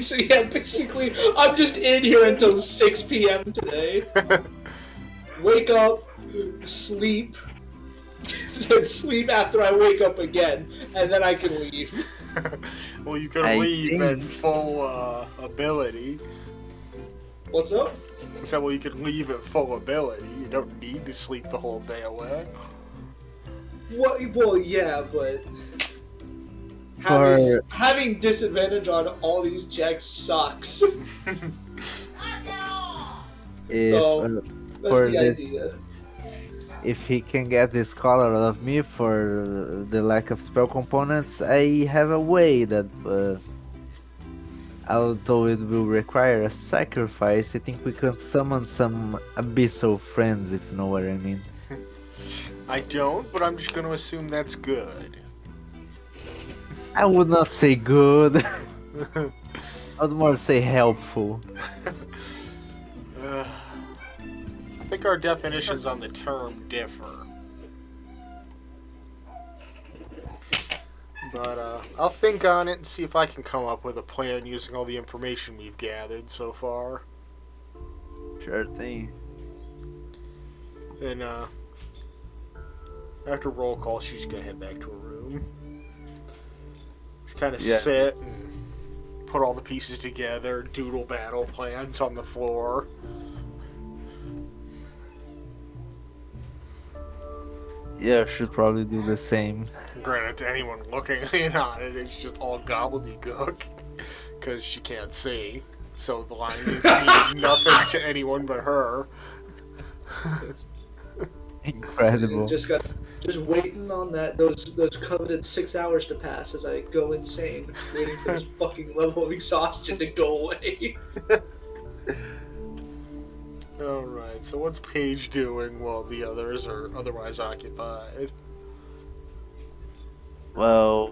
Speaker 3: So yeah, basically, I'm just in here until 6 p.m. today. Wake up, sleep, then sleep after I wake up again, and then I can leave.
Speaker 1: Well, you can
Speaker 2: I
Speaker 1: leave at
Speaker 2: think-
Speaker 1: full ability.
Speaker 3: What's up?
Speaker 1: I said, well, you can leave at full ability. You don't need to sleep the whole day away.
Speaker 3: What? Well, yeah, but
Speaker 2: For-
Speaker 3: having disadvantage on all these checks sucks.
Speaker 2: If,
Speaker 3: So,
Speaker 2: uh,
Speaker 3: That's
Speaker 2: For
Speaker 3: the
Speaker 2: this-
Speaker 3: idea.
Speaker 2: if he can get this collar out of me for the lack of spell components, I have a way that, although it will require a sacrifice, I think we can summon some abyssal friends, if you know what I mean.
Speaker 1: I don't, but I'm just going to assume that's good.
Speaker 2: I would not say good. I would more say helpful.
Speaker 1: I think our definitions on the term differ. But I'll think on it and see if I can come up with a plan using all the information we've gathered so far.
Speaker 2: Sure thing.
Speaker 1: And after roll call, she's gonna head back to her room. Just kind of
Speaker 2: Yeah.
Speaker 1: sit and put all the pieces together, doodle battle plans on the floor.
Speaker 2: Yeah, I should probably do the same.
Speaker 1: Granted, to anyone looking in on it, it's just all gobbledygook because she can't see. So the line needs to mean nothing to anyone but her.
Speaker 2: Incredible.
Speaker 3: Just waiting on those coveted 6 hours to pass as I go insane, waiting for this fucking level of exhaustion to go away.
Speaker 1: Alright, so what's Paige doing while the others are otherwise occupied?
Speaker 2: Well,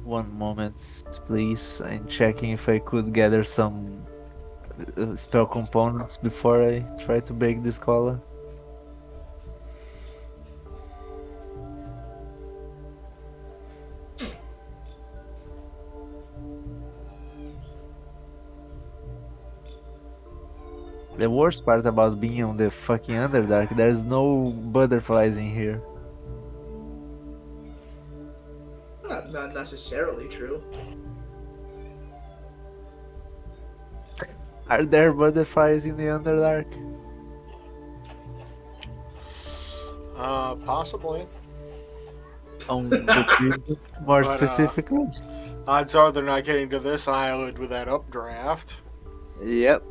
Speaker 2: one moment, please. I'm checking if I could gather some spell components before I try to break this collar. The worst part about being on the fucking Underdark, there's no butterflies in here.
Speaker 3: Not necessarily true.
Speaker 2: Are there butterflies in the Underdark?
Speaker 1: Possibly.
Speaker 2: On the prison, more
Speaker 1: But,
Speaker 2: specifically?
Speaker 1: Odds are they're not getting to this island with that updraft.
Speaker 2: Yep.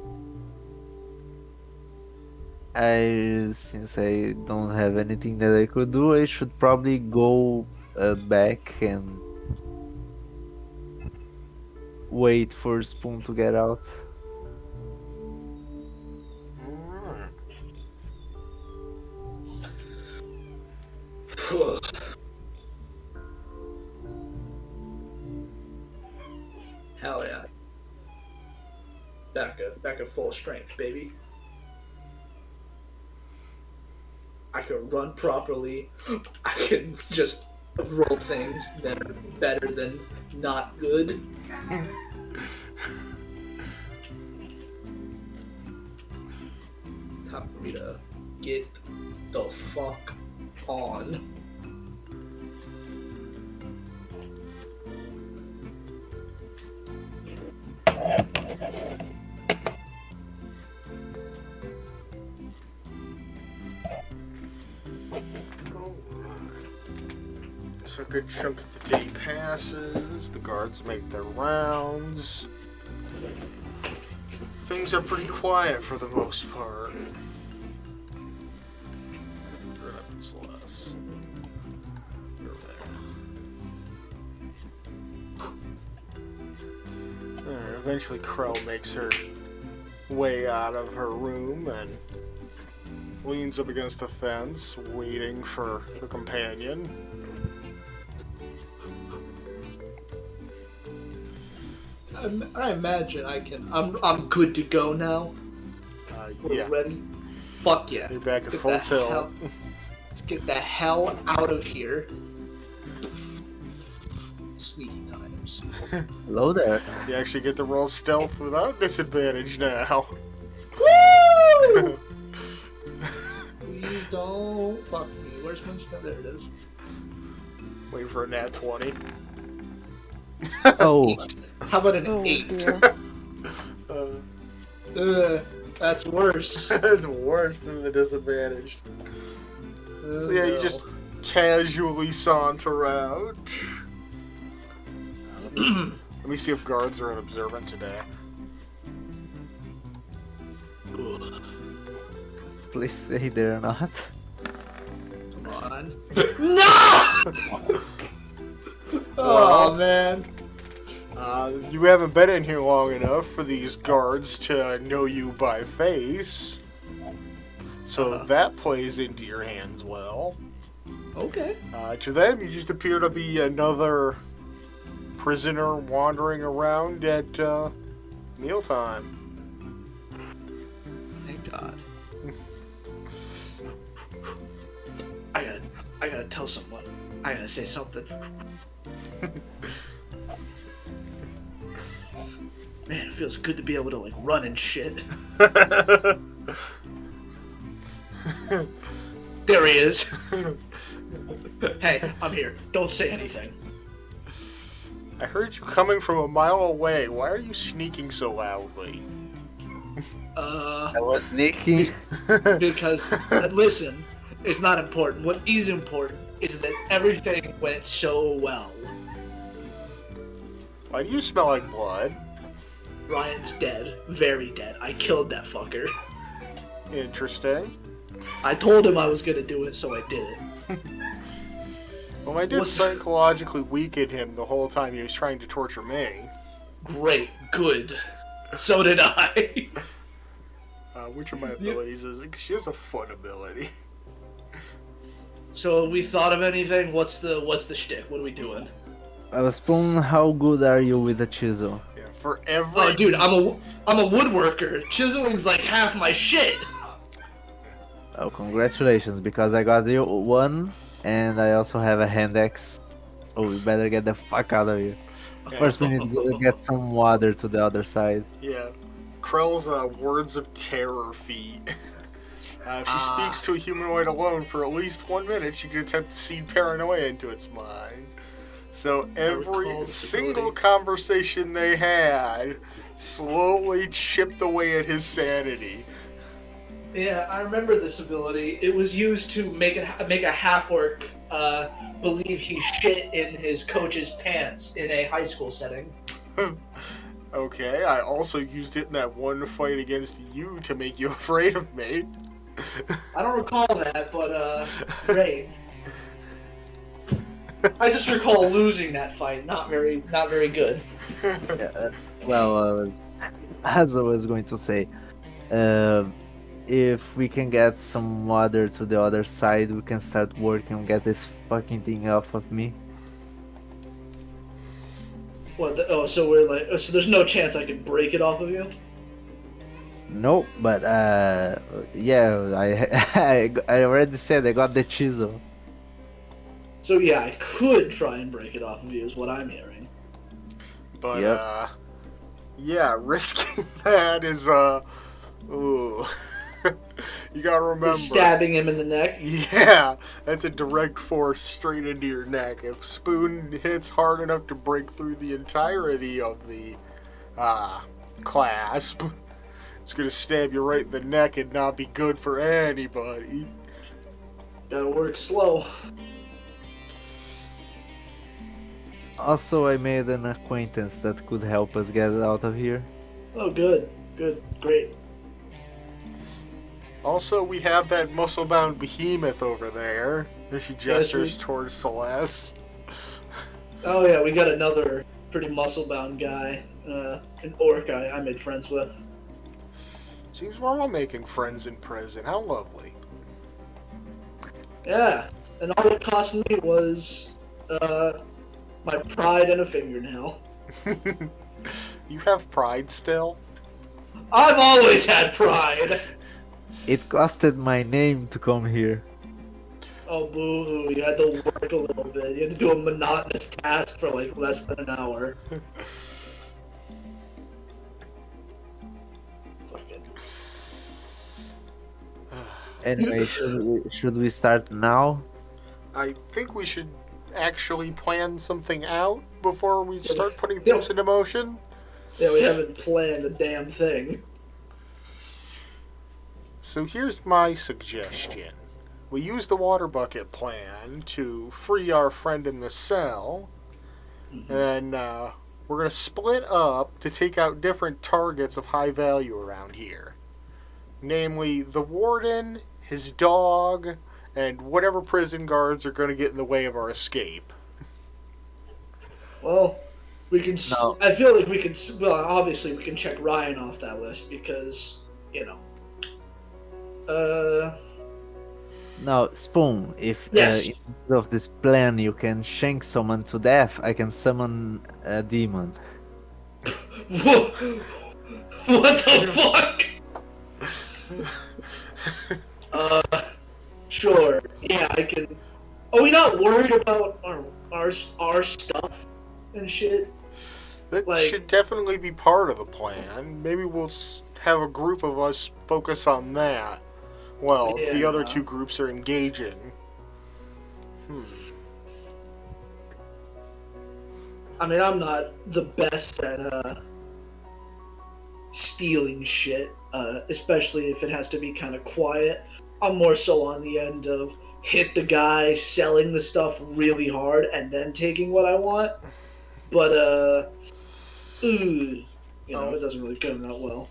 Speaker 2: Since I don't have anything that I could do, I should probably go back and wait for Spoon to get out.
Speaker 1: Alright.
Speaker 3: Hell yeah. Back at full strength, baby. I can run properly. I can just roll things that are better than not good. Time for me to get the fuck on.
Speaker 1: So a good chunk of the day passes, the guards make their rounds. Things are pretty quiet for the most part. Where did Celeste? You're there. Alright, eventually Krell makes her way out of her room and leans up against the fence, waiting for her companion.
Speaker 3: I imagine I can. I'm good to go now. We're
Speaker 1: Yeah,
Speaker 3: ready. Fuck yeah.
Speaker 1: you're back at
Speaker 3: Get
Speaker 1: full
Speaker 3: the
Speaker 1: tilt.
Speaker 3: hell- Let's get the hell out of here. Sneaky times.
Speaker 2: Hello there.
Speaker 1: You actually get to roll stealth without disadvantage now.
Speaker 3: Woo! Please don't fuck me. Where's my stuff? There it is.
Speaker 1: Wait for a nat 20.
Speaker 2: Oh,
Speaker 3: How about an
Speaker 4: Oh
Speaker 3: 8?
Speaker 4: dear.
Speaker 3: That's worse.
Speaker 1: That's worse than the disadvantaged. So yeah, you just casually saunter out. Let me see if guards are observant today.
Speaker 2: please say they're not.
Speaker 3: Come on. No! Oh man.
Speaker 1: You haven't been in here long enough for these guards to know you by face. So that plays into your hands well.
Speaker 3: Okay.
Speaker 1: To them, you just appear to be another prisoner wandering around at mealtime.
Speaker 3: Thank God. I gotta tell someone. I gotta say something. Man, it feels good to be able to like run and shit. There he is. Hey, I'm here. Don't say anything.
Speaker 1: I heard you coming from a mile away. Why are you sneaking so loudly?
Speaker 2: I was sneaking.
Speaker 3: Because listen, it's not important. What is important is that everything went so well.
Speaker 1: Why do you smell like blood?
Speaker 3: Ryan's dead. Very dead. I killed that fucker.
Speaker 1: Interesting.
Speaker 3: I told him I was gonna do it, so I did it.
Speaker 1: Well, I did
Speaker 3: What's-
Speaker 1: psychologically weaken him the whole time he was trying to torture me.
Speaker 3: Great. Good. So did I.
Speaker 1: Which of my abilities is it? 'Cause she has a fun ability.
Speaker 3: So have we thought of anything? What's the shtick? What are we doing?
Speaker 2: Spoon, how good are you with a chisel?
Speaker 1: Yeah, for every...
Speaker 3: Oh, dude, I'm a woodworker. Chiseling's like half my shit.
Speaker 2: Oh, congratulations, because I got you one, and I also have a hand axe. So we better get the fuck out of here.
Speaker 1: Yeah.
Speaker 2: First, we need to get some water to the other side.
Speaker 1: Yeah. Krell's words of terror feat. If she speaks to a humanoid alone for at least 1 minute, she can attempt to seed paranoia into its mind. So every
Speaker 3: recall
Speaker 1: single
Speaker 3: disability.
Speaker 1: conversation they had slowly chipped away at his sanity.
Speaker 3: Yeah, I remember this ability. It was used to make a half-orc believe he shit in his coach's pants in a high school setting.
Speaker 1: Okay, I also used it in that one fight against you to make you afraid of me.
Speaker 3: I don't recall that, but great. I just recall losing that fight. Not very good.
Speaker 2: Yeah, well, as I was going to say, uh, if we can get some water to the other side, we can start working on get this fucking thing off of me.
Speaker 3: What? So we're like, so there's no chance I could break it off of you.
Speaker 2: No, but yeah, I already said I got the chisel.
Speaker 3: So yeah, I could try and break it off of you, is what I'm hearing.
Speaker 1: But
Speaker 2: Yep.
Speaker 1: yeah, risking that is ooh. You gotta remember.
Speaker 3: Stabbing him in the neck.
Speaker 1: Yeah, that's a direct force straight into your neck. If Spoon hits hard enough to break through the entirety of the clasp, it's gonna stab you right in the neck and not be good for anybody.
Speaker 3: Gotta work slow.
Speaker 2: Also, I made an acquaintance that could help us get out of here.
Speaker 3: Oh, good, great.
Speaker 1: Also, we have that muscle-bound behemoth over there. As she gestures towards Celeste.
Speaker 3: Oh yeah, we got another pretty muscle-bound guy, an orc I made friends with.
Speaker 1: Seems we're all making friends in prison. How lovely.
Speaker 3: Yeah, and all it cost me was my pride and a fingernail.
Speaker 1: You have pride still?
Speaker 3: I've always had pride.
Speaker 2: It costed my name to come here.
Speaker 3: Oh, boo-hoo, you had to work a little bit. You had to do a monotonous task for like less than an hour. Fucking...
Speaker 2: Anyway, should we start now?
Speaker 1: I think we should actually plan something out before we start putting things into motion.
Speaker 3: Yeah, we haven't planned a damn thing.
Speaker 1: So here's my suggestion. We use the water bucket plan to free our friend in the cell, and we're going to split up to take out different targets of high value around here. Namely, the warden, his dog, and whatever prison guards are going to get in the way of our escape.
Speaker 3: Well, we can...
Speaker 2: No.
Speaker 3: I feel like we can... Well, obviously we can check Ryan off that list because, you know...
Speaker 2: Now, Spoon, if
Speaker 3: Yes.
Speaker 2: instead of this plan you can shank someone to death, I can summon a demon.
Speaker 3: What the fuck? Sure. Yeah, I can... Are we not worried about our stuff and shit?
Speaker 1: That
Speaker 3: Like-
Speaker 1: should definitely be part of the plan. Maybe we'll have a group of us focus on that. Well, the
Speaker 3: Yeah.
Speaker 1: other two groups are engaging.
Speaker 3: I mean, I'm not the best at stealing shit, especially if it has to be kind of quiet. I'm more so on the end of hit the guy selling the stuff really hard and then taking what I want. But, you know, it doesn't really come out well.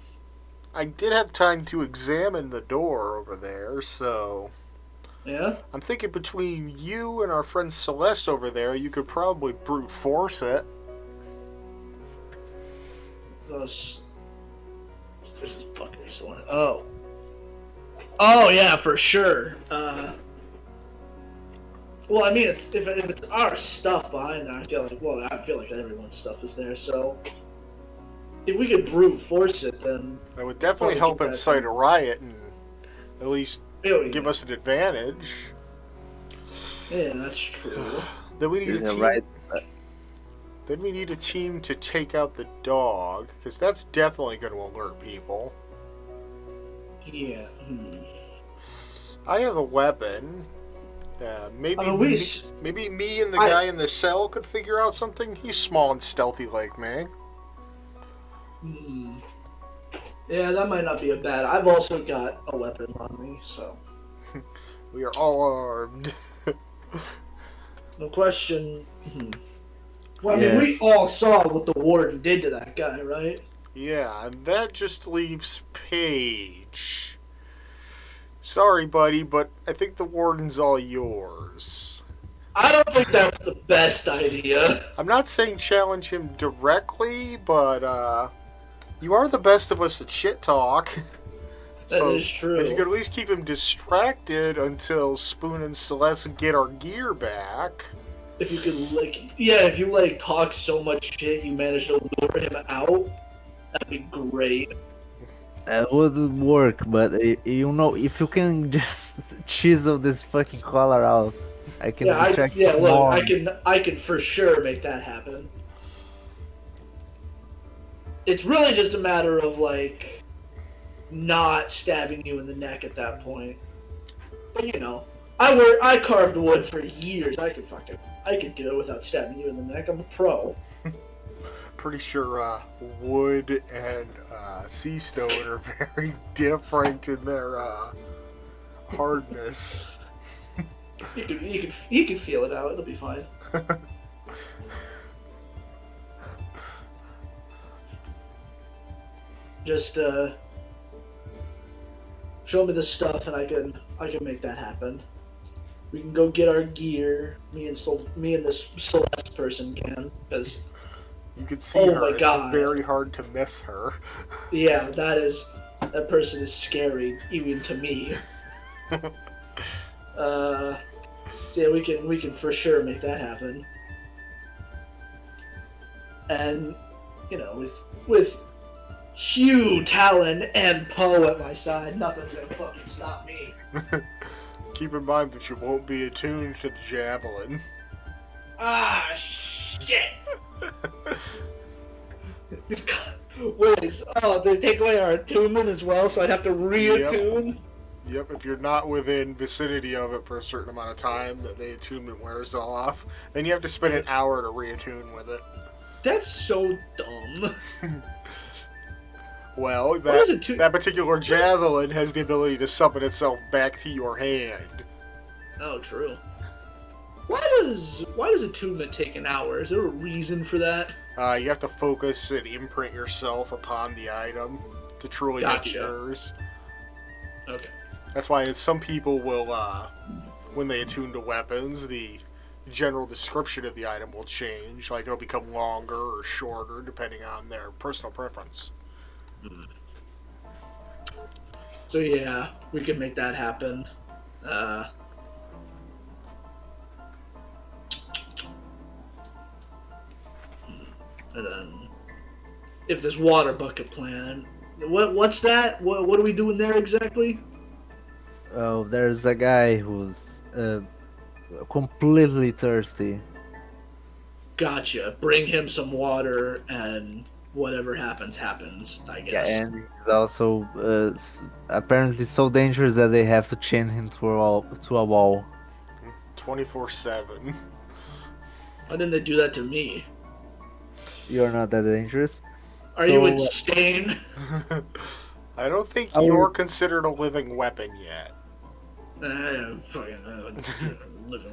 Speaker 1: I did have time to examine the door over there, so
Speaker 3: Yeah?
Speaker 1: I'm thinking between you and our friend Celeste over there, you could probably brute force it.
Speaker 3: This is fucking so... Oh. Oh, yeah, for sure. Well, I mean, if it's our stuff behind there, I feel like everyone's stuff is there, so... If we could brute force it, then...
Speaker 1: That would definitely
Speaker 3: Probably
Speaker 1: help
Speaker 3: keep that
Speaker 1: incite a riot and at least
Speaker 3: Really,
Speaker 1: give us an advantage.
Speaker 3: yeah, that's true.
Speaker 1: Then we need a
Speaker 2: You're
Speaker 1: team.
Speaker 2: right.
Speaker 1: Then we need a team to take out the dog, because that's definitely going to alert people.
Speaker 3: Yeah.
Speaker 1: I have a weapon. Maybe
Speaker 3: I mean,
Speaker 1: maybe me and the guy in the cell could figure out something. He's small and stealthy like me.
Speaker 3: Yeah, that might not be a bad... I've also got a weapon on me, so...
Speaker 1: We are all armed.
Speaker 3: No question. Well, I mean,
Speaker 2: Yeah.
Speaker 3: we all saw what the warden did to that guy, right?
Speaker 1: Yeah, and that just leaves Paige. Sorry, buddy, but I think the warden's all yours.
Speaker 3: I don't think that's the best idea.
Speaker 1: I'm not saying challenge him directly, but you are the best of us at shit talk.
Speaker 3: That is true.
Speaker 1: If you could at least keep him distracted until Spoon and Celeste get our gear back.
Speaker 3: If you could, if you, talk so much shit you manage to lure him out, that'd be great.
Speaker 2: That would work, but if you can just chisel this fucking collar out, I can distract him more.
Speaker 3: I can for sure make that happen. It's really just a matter of, not stabbing you in the neck at that point. But I carved wood for years. I could do it without stabbing you in the neck. I'm a pro.
Speaker 1: Pretty sure wood and sea stone are very different in their hardness.
Speaker 3: You can feel it out. It'll be fine. Just show me the stuff, and I can make that happen. We can go get our gear. Me and this Celeste person can, because
Speaker 1: you can see her. It's very hard to miss her.
Speaker 3: Yeah, that person is scary, even to me. So yeah, we can for sure make that happen. And with Hugh, Talon, and Poe at my side, nothing's gonna fucking stop me.
Speaker 1: Keep in mind that you won't be attuned to the javelin.
Speaker 3: Ah, shit! Wait, they take away our attunement as well, so I'd have to reattune?
Speaker 1: Yep, if you're not within vicinity of it for a certain amount of time, the attunement wears off. Then you have to spend an hour to reattune with it.
Speaker 3: That's so dumb.
Speaker 1: Well, that particular javelin has the ability to summon itself back to your hand.
Speaker 3: Oh, true. Why does attunement take an hour? Is there a reason for that?
Speaker 1: You have to focus and imprint yourself upon the item to truly make it yours.
Speaker 3: Okay.
Speaker 1: That's why some people will, when they attune to weapons, the general description of the item will change. Like, it'll become longer or shorter, depending on their personal preference.
Speaker 3: So yeah, we can make that happen. And then, if this water bucket plan, what's that? What are we doing there exactly?
Speaker 2: Oh, there's a guy who's completely thirsty.
Speaker 3: Gotcha. Bring him some water, and whatever happens, I guess.
Speaker 2: Yeah, and he's also apparently so dangerous that they have to chain him to a wall.
Speaker 1: 24/7.
Speaker 3: Why didn't they do that to me?
Speaker 2: You're not that dangerous.
Speaker 3: Are you insane?
Speaker 1: I don't think you're considered a living weapon yet.
Speaker 3: Living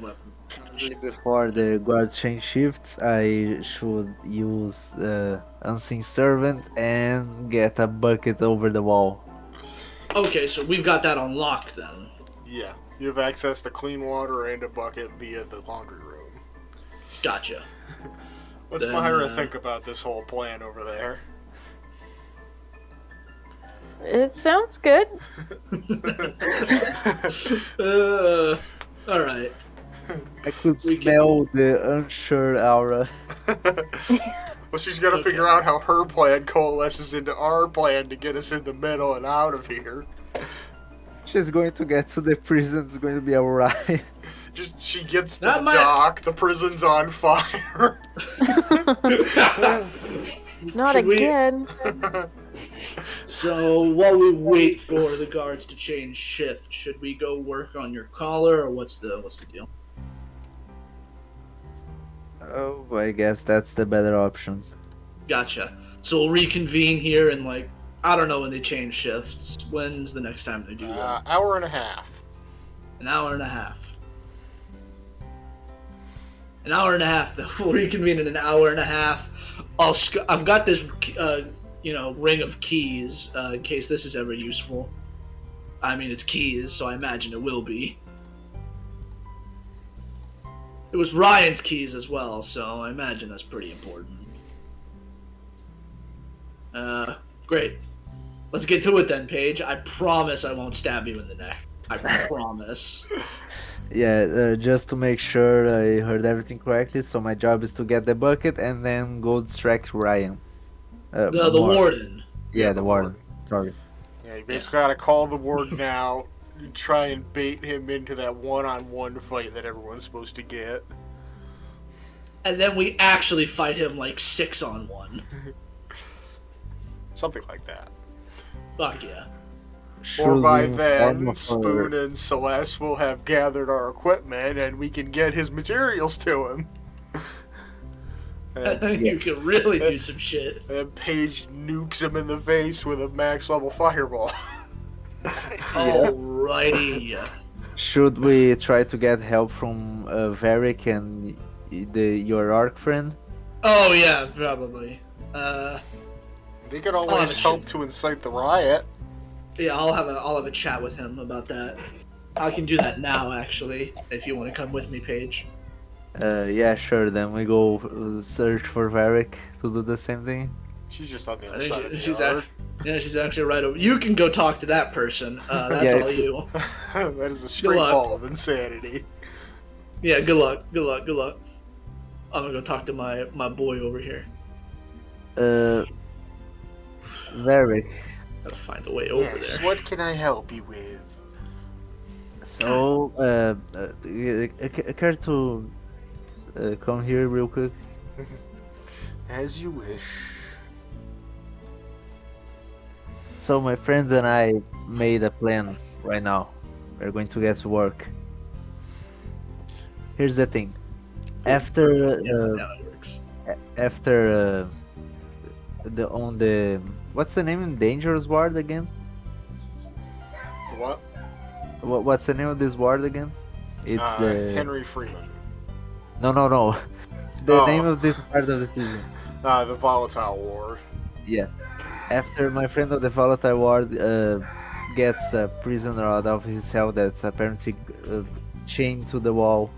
Speaker 3: weapon.
Speaker 2: Before the guard change shifts, I should use Unseen Servant and get a bucket over the wall.
Speaker 3: Okay, so we've got that on lock then.
Speaker 1: Yeah, you have access to clean water and a bucket via the laundry room.
Speaker 3: Gotcha.
Speaker 1: What's Myra think about this whole plan over there?
Speaker 4: It sounds good.
Speaker 3: Alright.
Speaker 2: I could smell the unsure aura.
Speaker 1: Well, she's got to figure out how her plan coalesces into our plan to get us in the middle and out of here.
Speaker 2: She's going to get to the prison. It's going to be alright.
Speaker 1: She gets to the dock. The prison's on fire.
Speaker 4: Not again.
Speaker 3: So while we wait for the guards to change shift, should we go work on your collar, or what's the deal?
Speaker 2: Oh, I guess that's the better option.
Speaker 3: Gotcha. So we'll reconvene here in I don't know when they change shifts. When's the next time they do that?
Speaker 1: Hour and a half.
Speaker 3: An hour and a half. An hour and a half. Then we'll reconvene in an hour and a half. I've got this, ring of keys in case this is ever useful. I mean, it's keys, so I imagine it will be. It was Ryan's keys as well, so I imagine that's pretty important. Great. Let's get to it then, Paige. I promise I won't stab you in the neck. I promise.
Speaker 2: Yeah, just to make sure I heard everything correctly. So my job is to get the bucket and then go distract Ryan.
Speaker 3: The
Speaker 2: Mark.
Speaker 3: warden.
Speaker 2: Yeah, the warden. Sorry.
Speaker 1: Yeah, you basically gotta call the warden out and try and bait him into that one-on-one fight that everyone's supposed to get.
Speaker 3: And then we actually fight him like 6-on-1.
Speaker 1: Something like that.
Speaker 3: Fuck yeah.
Speaker 1: Or by
Speaker 2: Shooting
Speaker 1: then,
Speaker 2: armor
Speaker 1: Spoon and Celeste will have gathered our equipment and we can get his materials to him.
Speaker 3: And then you can really do some shit.
Speaker 1: And Paige nukes him in the face with a max level fireball.
Speaker 3: Alrighty.
Speaker 2: Should we try to get help from Varric and your arc friend?
Speaker 3: Oh yeah, probably.
Speaker 1: They could always help to incite the riot.
Speaker 3: Yeah, I'll have a chat with him about that. I can do that now, actually, if you want to come with me, Paige.
Speaker 2: Yeah, sure. Then we go search for Varric to do the same thing.
Speaker 1: She's just on the
Speaker 3: I
Speaker 1: other
Speaker 3: think
Speaker 1: side of the
Speaker 3: she's
Speaker 1: yard.
Speaker 3: she's actually right over. You can go talk to that person. That's
Speaker 2: Yeah.
Speaker 3: all you.
Speaker 1: That is a straight
Speaker 3: luck.
Speaker 1: ball of insanity.
Speaker 3: Yeah, good luck. Good luck. Good luck. I'm gonna go talk to my boy over here.
Speaker 2: Varric.
Speaker 3: Gotta find a way over
Speaker 1: Yes,
Speaker 3: there.
Speaker 1: what can I help you with?
Speaker 2: So, care to come here real quick?
Speaker 1: As you wish.
Speaker 2: So my friends and I made a plan right now. We're going to get to work. Here's the thing. After
Speaker 3: Now it works.
Speaker 2: after the what's the name in Dangerous Ward again?
Speaker 1: What?
Speaker 2: What's the name of this ward again? It's the
Speaker 1: Henry Freeman.
Speaker 2: no. The
Speaker 1: Oh.
Speaker 2: name of this part of the prison.
Speaker 1: The Volatile Ward.
Speaker 2: Yeah. After my friend of the Volatile Ward gets a prisoner out of his cell that's apparently chained to the wall,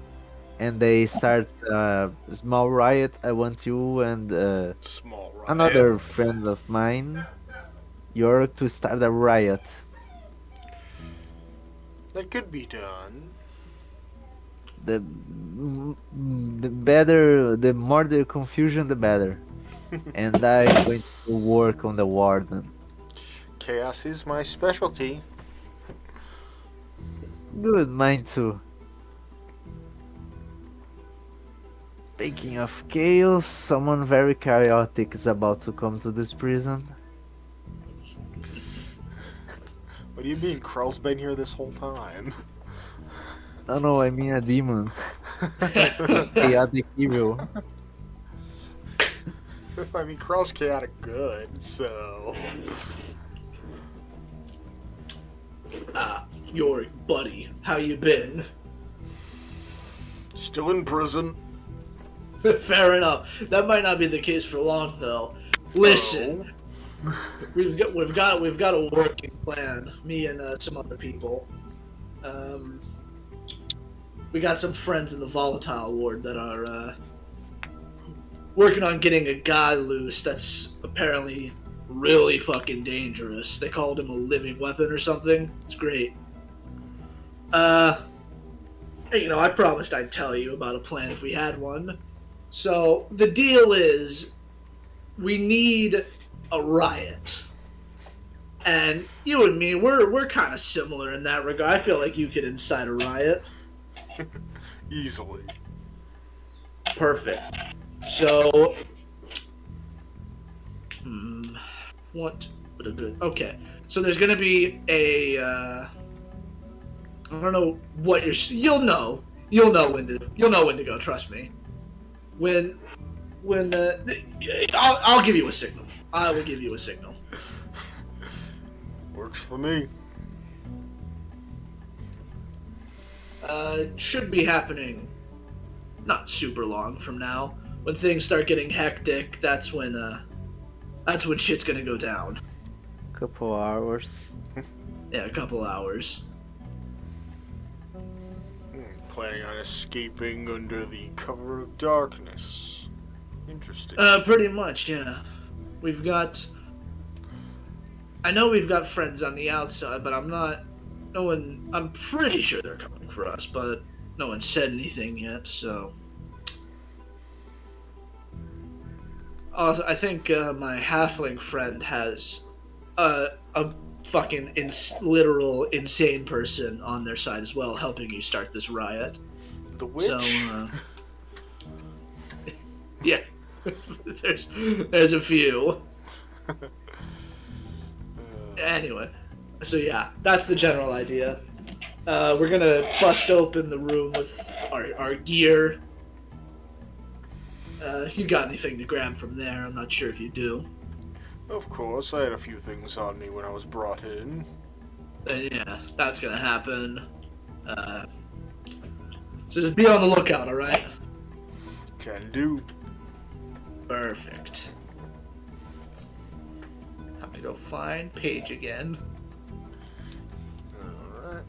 Speaker 2: and they start a small riot, I want you and
Speaker 1: Small riot.
Speaker 2: another friend of mine, York, to start a riot.
Speaker 1: That could be done.
Speaker 2: The better, the more the confusion, the better. And I'm going to work on the warden.
Speaker 1: Chaos is my specialty.
Speaker 2: Good, mine too. Speaking of chaos, someone very chaotic is about to come to this prison.
Speaker 1: What do you mean? Krell's been here this whole time.
Speaker 2: No, I mean a demon. Chaotic evil.
Speaker 1: I mean, Krell's chaotic good, so...
Speaker 3: Your buddy, how you been?
Speaker 1: Still in prison.
Speaker 3: Fair enough. That might not be the case for long, though. Listen, we've got a working plan. Me and some other people. We got some friends in the Volatile Ward that are working on getting a guy loose that's apparently really fucking dangerous. They called him a living weapon or something. It's great. You know, I promised I'd tell you about a plan if we had one. So the deal is, we need a riot, and you and me, we're kind of similar in that regard. I feel like you could incite a riot.
Speaker 1: Easily.
Speaker 3: Perfect. So, what would a good? Okay, so there's gonna be a. I don't know what you'll know when to go. Trust me. When I'll give you a signal. I will give you a signal.
Speaker 1: Works for me.
Speaker 3: Should be happening not super long from now. When things start getting hectic, that's when shit's gonna go down.
Speaker 2: Couple hours.
Speaker 3: Yeah, a couple hours.
Speaker 1: Planning on escaping under the cover of darkness. Interesting.
Speaker 3: Pretty much, yeah. We've got... I know we've got friends on the outside, but I'm pretty sure they're coming for us, but no one said anything yet, so... Also, I think my halfling friend has a fucking literal insane person on their side as well, helping you start this riot.
Speaker 1: The witch?
Speaker 3: So, yeah, there's a few. Anyway, so yeah, that's the general idea. We're gonna bust open the room with our gear. If you got anything to grab from there, I'm not sure if you do.
Speaker 1: Of course, I had a few things on me when I was brought in.
Speaker 3: Yeah, that's gonna happen. So just be on the lookout, alright?
Speaker 1: Can do.
Speaker 3: Perfect. Time to go find Paige again.
Speaker 1: Alright.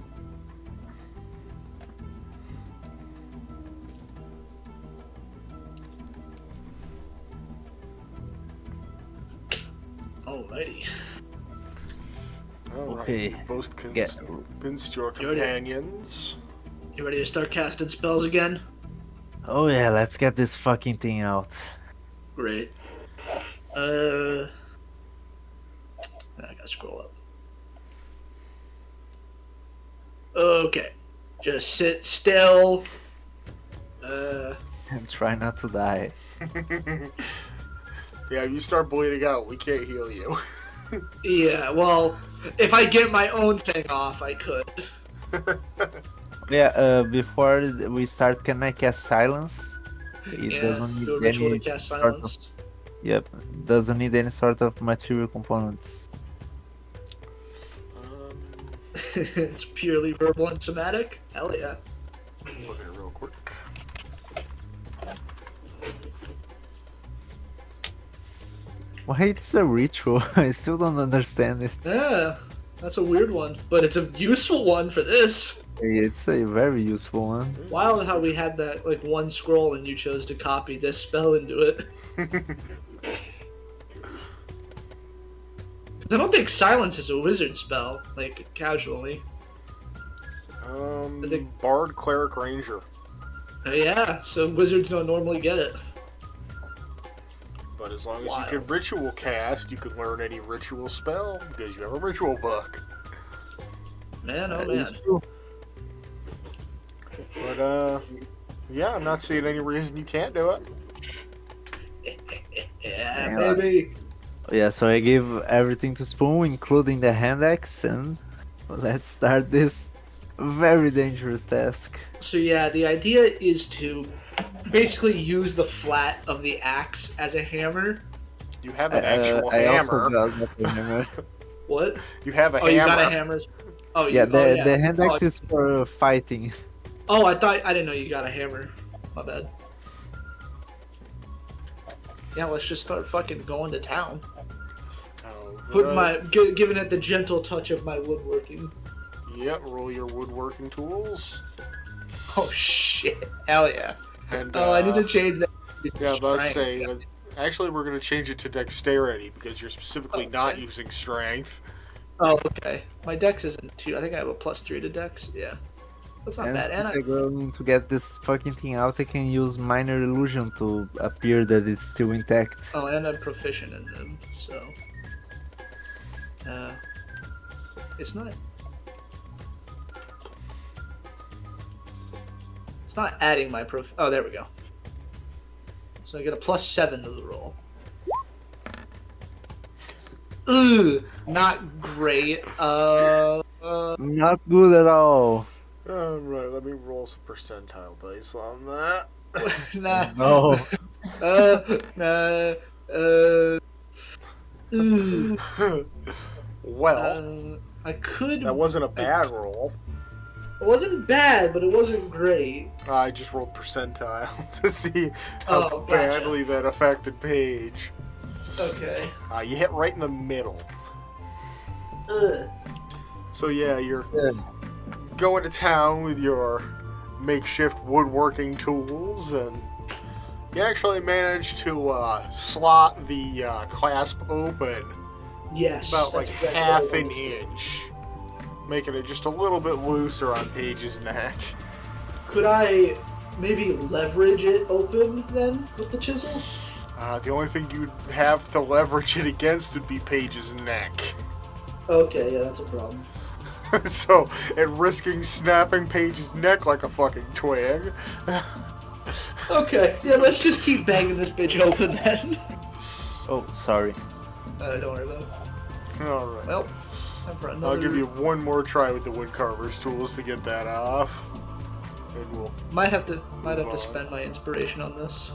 Speaker 3: Alrighty.
Speaker 1: Alright,
Speaker 2: Okay.
Speaker 1: you both
Speaker 2: Get-
Speaker 1: convinced your
Speaker 3: You ready?
Speaker 1: companions.
Speaker 3: You ready to start casting spells again?
Speaker 2: Oh yeah, let's get this fucking thing out.
Speaker 3: Great. I gotta scroll up. Okay. Just sit still.
Speaker 2: And try not to die.
Speaker 1: Yeah, you start bleeding out, we can't heal you.
Speaker 3: Yeah, well, if I get my own thing off, I could.
Speaker 2: Yeah, before we start, can I cast silence? It
Speaker 3: Yeah,
Speaker 2: doesn't
Speaker 3: do a
Speaker 2: need
Speaker 3: ritual to
Speaker 2: any
Speaker 3: cast
Speaker 2: sort of,
Speaker 3: silence.
Speaker 2: yep, doesn't need any sort of material components.
Speaker 3: It's purely verbal and somatic? Hell yeah.
Speaker 1: Look at it real quick.
Speaker 2: Why it's a ritual? I still don't understand it.
Speaker 3: Yeah, that's a weird one, but it's a useful one for this.
Speaker 2: It's a very useful one.
Speaker 3: Wild how we had that, like, one scroll and you chose to copy this spell into it. 'Cause I don't think silence is a wizard spell, like, casually. I think-
Speaker 1: Bard, Cleric, Ranger.
Speaker 3: Yeah, so wizards don't normally get it.
Speaker 1: But as long as
Speaker 3: Wild.
Speaker 1: you can ritual cast, you can learn any ritual spell because you have a ritual book.
Speaker 3: Man, oh
Speaker 2: That
Speaker 3: man.
Speaker 2: is true.
Speaker 1: But, yeah, I'm not seeing any reason you can't do it.
Speaker 3: Yeah,
Speaker 2: Yeah.
Speaker 3: baby.
Speaker 2: Yeah, so I give everything to Spoon, including the hand axe, and let's start this very dangerous task.
Speaker 3: So yeah, the idea is to basically use the flat of the axe as a hammer.
Speaker 1: You have an actual
Speaker 2: I also
Speaker 1: hammer.
Speaker 2: got the hammer.
Speaker 3: What?
Speaker 1: You have a
Speaker 3: Oh,
Speaker 1: hammer.
Speaker 3: you got a hammer. Oh,
Speaker 2: Yeah,
Speaker 3: you,
Speaker 2: the hand axe is for fighting.
Speaker 3: Oh, I didn't know you got a hammer. My bad. Yeah, let's just start fucking going to town.
Speaker 1: Alright.
Speaker 3: Giving it the gentle touch of my woodworking.
Speaker 1: Yep, roll your woodworking tools.
Speaker 3: Oh shit! Hell yeah!
Speaker 1: And,
Speaker 3: Oh, I need to change that.
Speaker 1: Yeah, let's
Speaker 3: Strength.
Speaker 1: say. Actually, we're going to change it to dexterity because you're specifically not
Speaker 3: Okay.
Speaker 1: using strength.
Speaker 3: Oh, okay. My dex isn't 2. I think I have a +3 to dex. Yeah, that's not
Speaker 2: And
Speaker 3: bad. And
Speaker 2: since I'm going to get this fucking thing out, I can use minor illusion to appear that it's still intact.
Speaker 3: and I'm proficient in them, so it's not. It's not adding my prof. Oh, there we go. So I get a +7 to the roll. Ugh, not great.
Speaker 2: Not good at all.
Speaker 1: Alright, let me roll some percentile dice on that.
Speaker 3: Nah.
Speaker 2: No.
Speaker 3: Nah. Ugh.
Speaker 1: Well,
Speaker 3: I could.
Speaker 1: that wasn't a bad roll.
Speaker 3: It wasn't bad, but it wasn't great.
Speaker 1: I just rolled percentile to see how
Speaker 3: Oh, gotcha.
Speaker 1: badly that affected Paige.
Speaker 3: Okay.
Speaker 1: You hit right in the middle.
Speaker 3: Ugh.
Speaker 1: So yeah, you're
Speaker 2: Yeah.
Speaker 1: going to town with your makeshift woodworking tools, and you actually managed to slot the clasp open
Speaker 3: Yes.
Speaker 1: about like
Speaker 3: that's exactly
Speaker 1: half
Speaker 3: what I
Speaker 1: an
Speaker 3: wanted to do.
Speaker 1: inch, making it just a little bit looser on Paige's neck.
Speaker 3: Could I maybe leverage it open then with the chisel?
Speaker 1: The only thing you'd have to leverage it against would be Paige's neck.
Speaker 3: Okay, yeah, that's a problem.
Speaker 1: So, at risking snapping Paige's neck like a fucking twig.
Speaker 3: Okay, yeah, let's just keep banging this bitch open then.
Speaker 2: Oh, sorry.
Speaker 3: Don't worry about it.
Speaker 1: Alright.
Speaker 3: Well, time for another...
Speaker 1: I'll give you one more try with the woodcarver's tools to get that off. And we'll...
Speaker 3: Might have to
Speaker 1: Move on.
Speaker 3: spend my inspiration on this.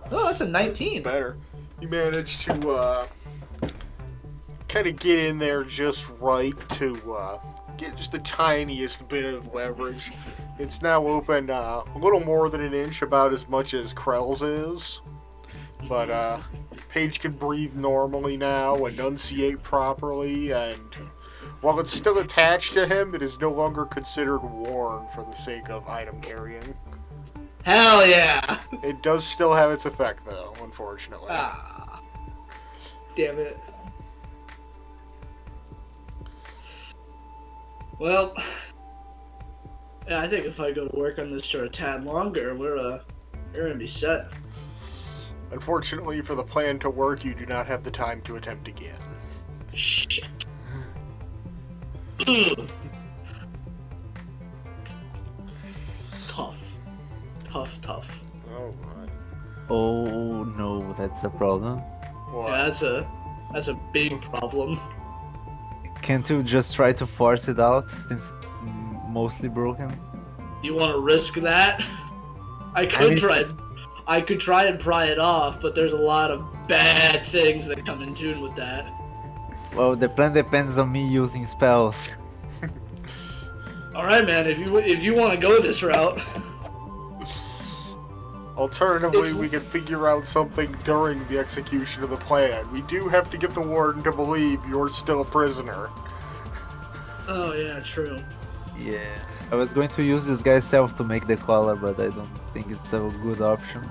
Speaker 3: Oh, that's a 19.
Speaker 1: Better. You managed to, kind of get in there just right to, get just the tiniest bit of leverage. It's now open, a little more than an inch, about as much as Krell's is. But, Paige can breathe normally now, enunciate properly, and while it's still attached to him, it is no longer considered worn for the sake of item carrying.
Speaker 3: Hell yeah!
Speaker 1: It does still have its effect, though, unfortunately.
Speaker 3: Ah. Damn it. Well, yeah, I think if I go to work on this for a tad longer, we're gonna be set.
Speaker 1: Unfortunately, for the plan to work, you do not have the time to attempt again.
Speaker 3: Shit. Ugh. Tough.
Speaker 1: Oh, my.
Speaker 2: Oh no, that's a problem.
Speaker 1: What?
Speaker 3: Yeah, that's a big problem.
Speaker 2: Can't you just try to force it out since it's mostly broken?
Speaker 3: Do you want to risk that? I could try and pry it off, but there's a lot of bad things that come in tune with that.
Speaker 2: Well, the plan depends on me using spells.
Speaker 3: All right, man. If you want to go this route,
Speaker 1: Alternatively,
Speaker 3: It's-
Speaker 1: we can figure out something during the execution of the plan. We do have to get the warden to believe you're still a prisoner.
Speaker 3: oh yeah, true.
Speaker 2: Yeah. I was going to use this guy's self to make the collar, but I don't think it's a good option.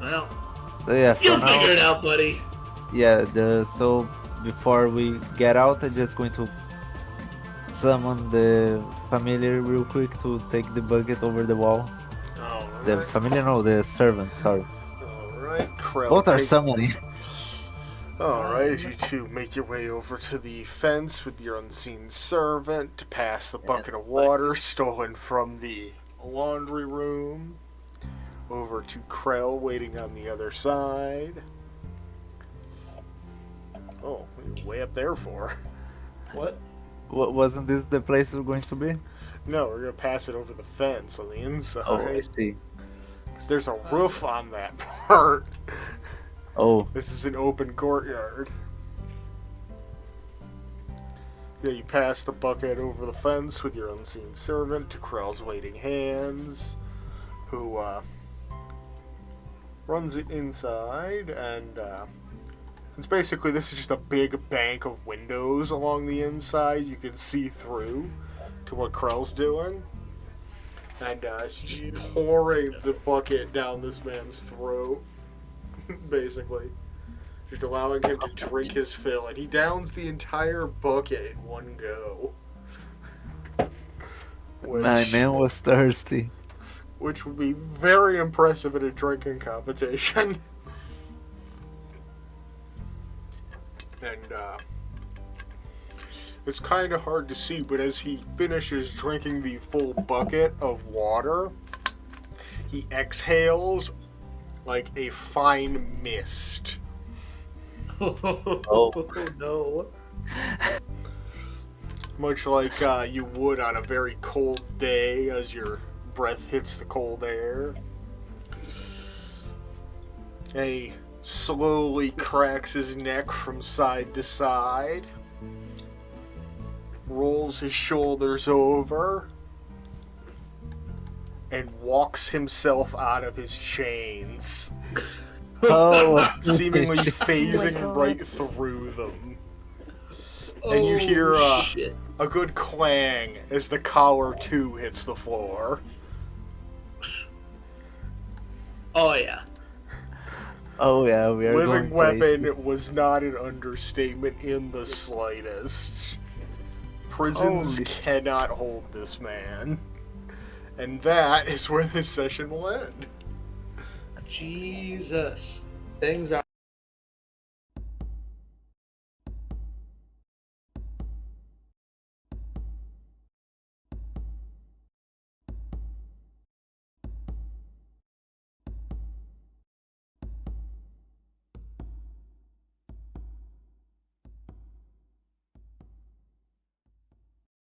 Speaker 3: Well,
Speaker 2: So yeah, for
Speaker 3: you'll
Speaker 2: now,
Speaker 3: figure it out, buddy.
Speaker 2: yeah, so before we get out, I'm just going to summon the familiar real quick to take the bucket over the wall. The
Speaker 1: Alright.
Speaker 2: familiar, no, the servant, sorry.
Speaker 1: Alright, Krell.
Speaker 2: Both are
Speaker 1: take-
Speaker 2: summoning.
Speaker 1: Alright, as you two make your way over to the fence with your unseen servant to pass the bucket of water stolen from the laundry room over to Krell waiting on the other side. Oh, what are you way up there for?
Speaker 3: What?
Speaker 2: Wasn't this the place we're going to be?
Speaker 1: No, we're gonna pass it over the fence on the inside.
Speaker 2: Oh, I see.
Speaker 1: 'Cause there's a roof on that part.
Speaker 2: Oh,
Speaker 1: This is an open courtyard. Yeah, you pass the bucket over the fence with your unseen servant to Krell's waiting hands, who runs it inside, and since basically this is just a big bank of windows along the inside, you can see through to what Krell's doing. And it's just pouring the bucket down this man's throat, basically. Just allowing him to drink his fill, and he downs the entire bucket in one go.
Speaker 2: my man was thirsty.
Speaker 1: Which would be very impressive in a drinking competition. And, it's kind of hard to see, but as he finishes drinking the full bucket of water, he exhales like a fine mist.
Speaker 3: Oh no.
Speaker 1: Much like you would on a very cold day as your breath hits the cold air. And he slowly cracks his neck from side to side, rolls his shoulders over, and walks himself out of his chains.
Speaker 2: Oh,
Speaker 1: seemingly phasing
Speaker 4: God.
Speaker 1: right through them. And you hear
Speaker 3: shit.
Speaker 1: a good clang as the collar too hits the floor.
Speaker 3: Oh yeah.
Speaker 2: oh yeah, we are
Speaker 1: Living
Speaker 2: going
Speaker 1: weapon
Speaker 2: places.
Speaker 1: was not an understatement in the slightest. Prisons
Speaker 2: Holy-
Speaker 1: cannot hold this man. And that is where this session will end.
Speaker 3: Jesus. Things are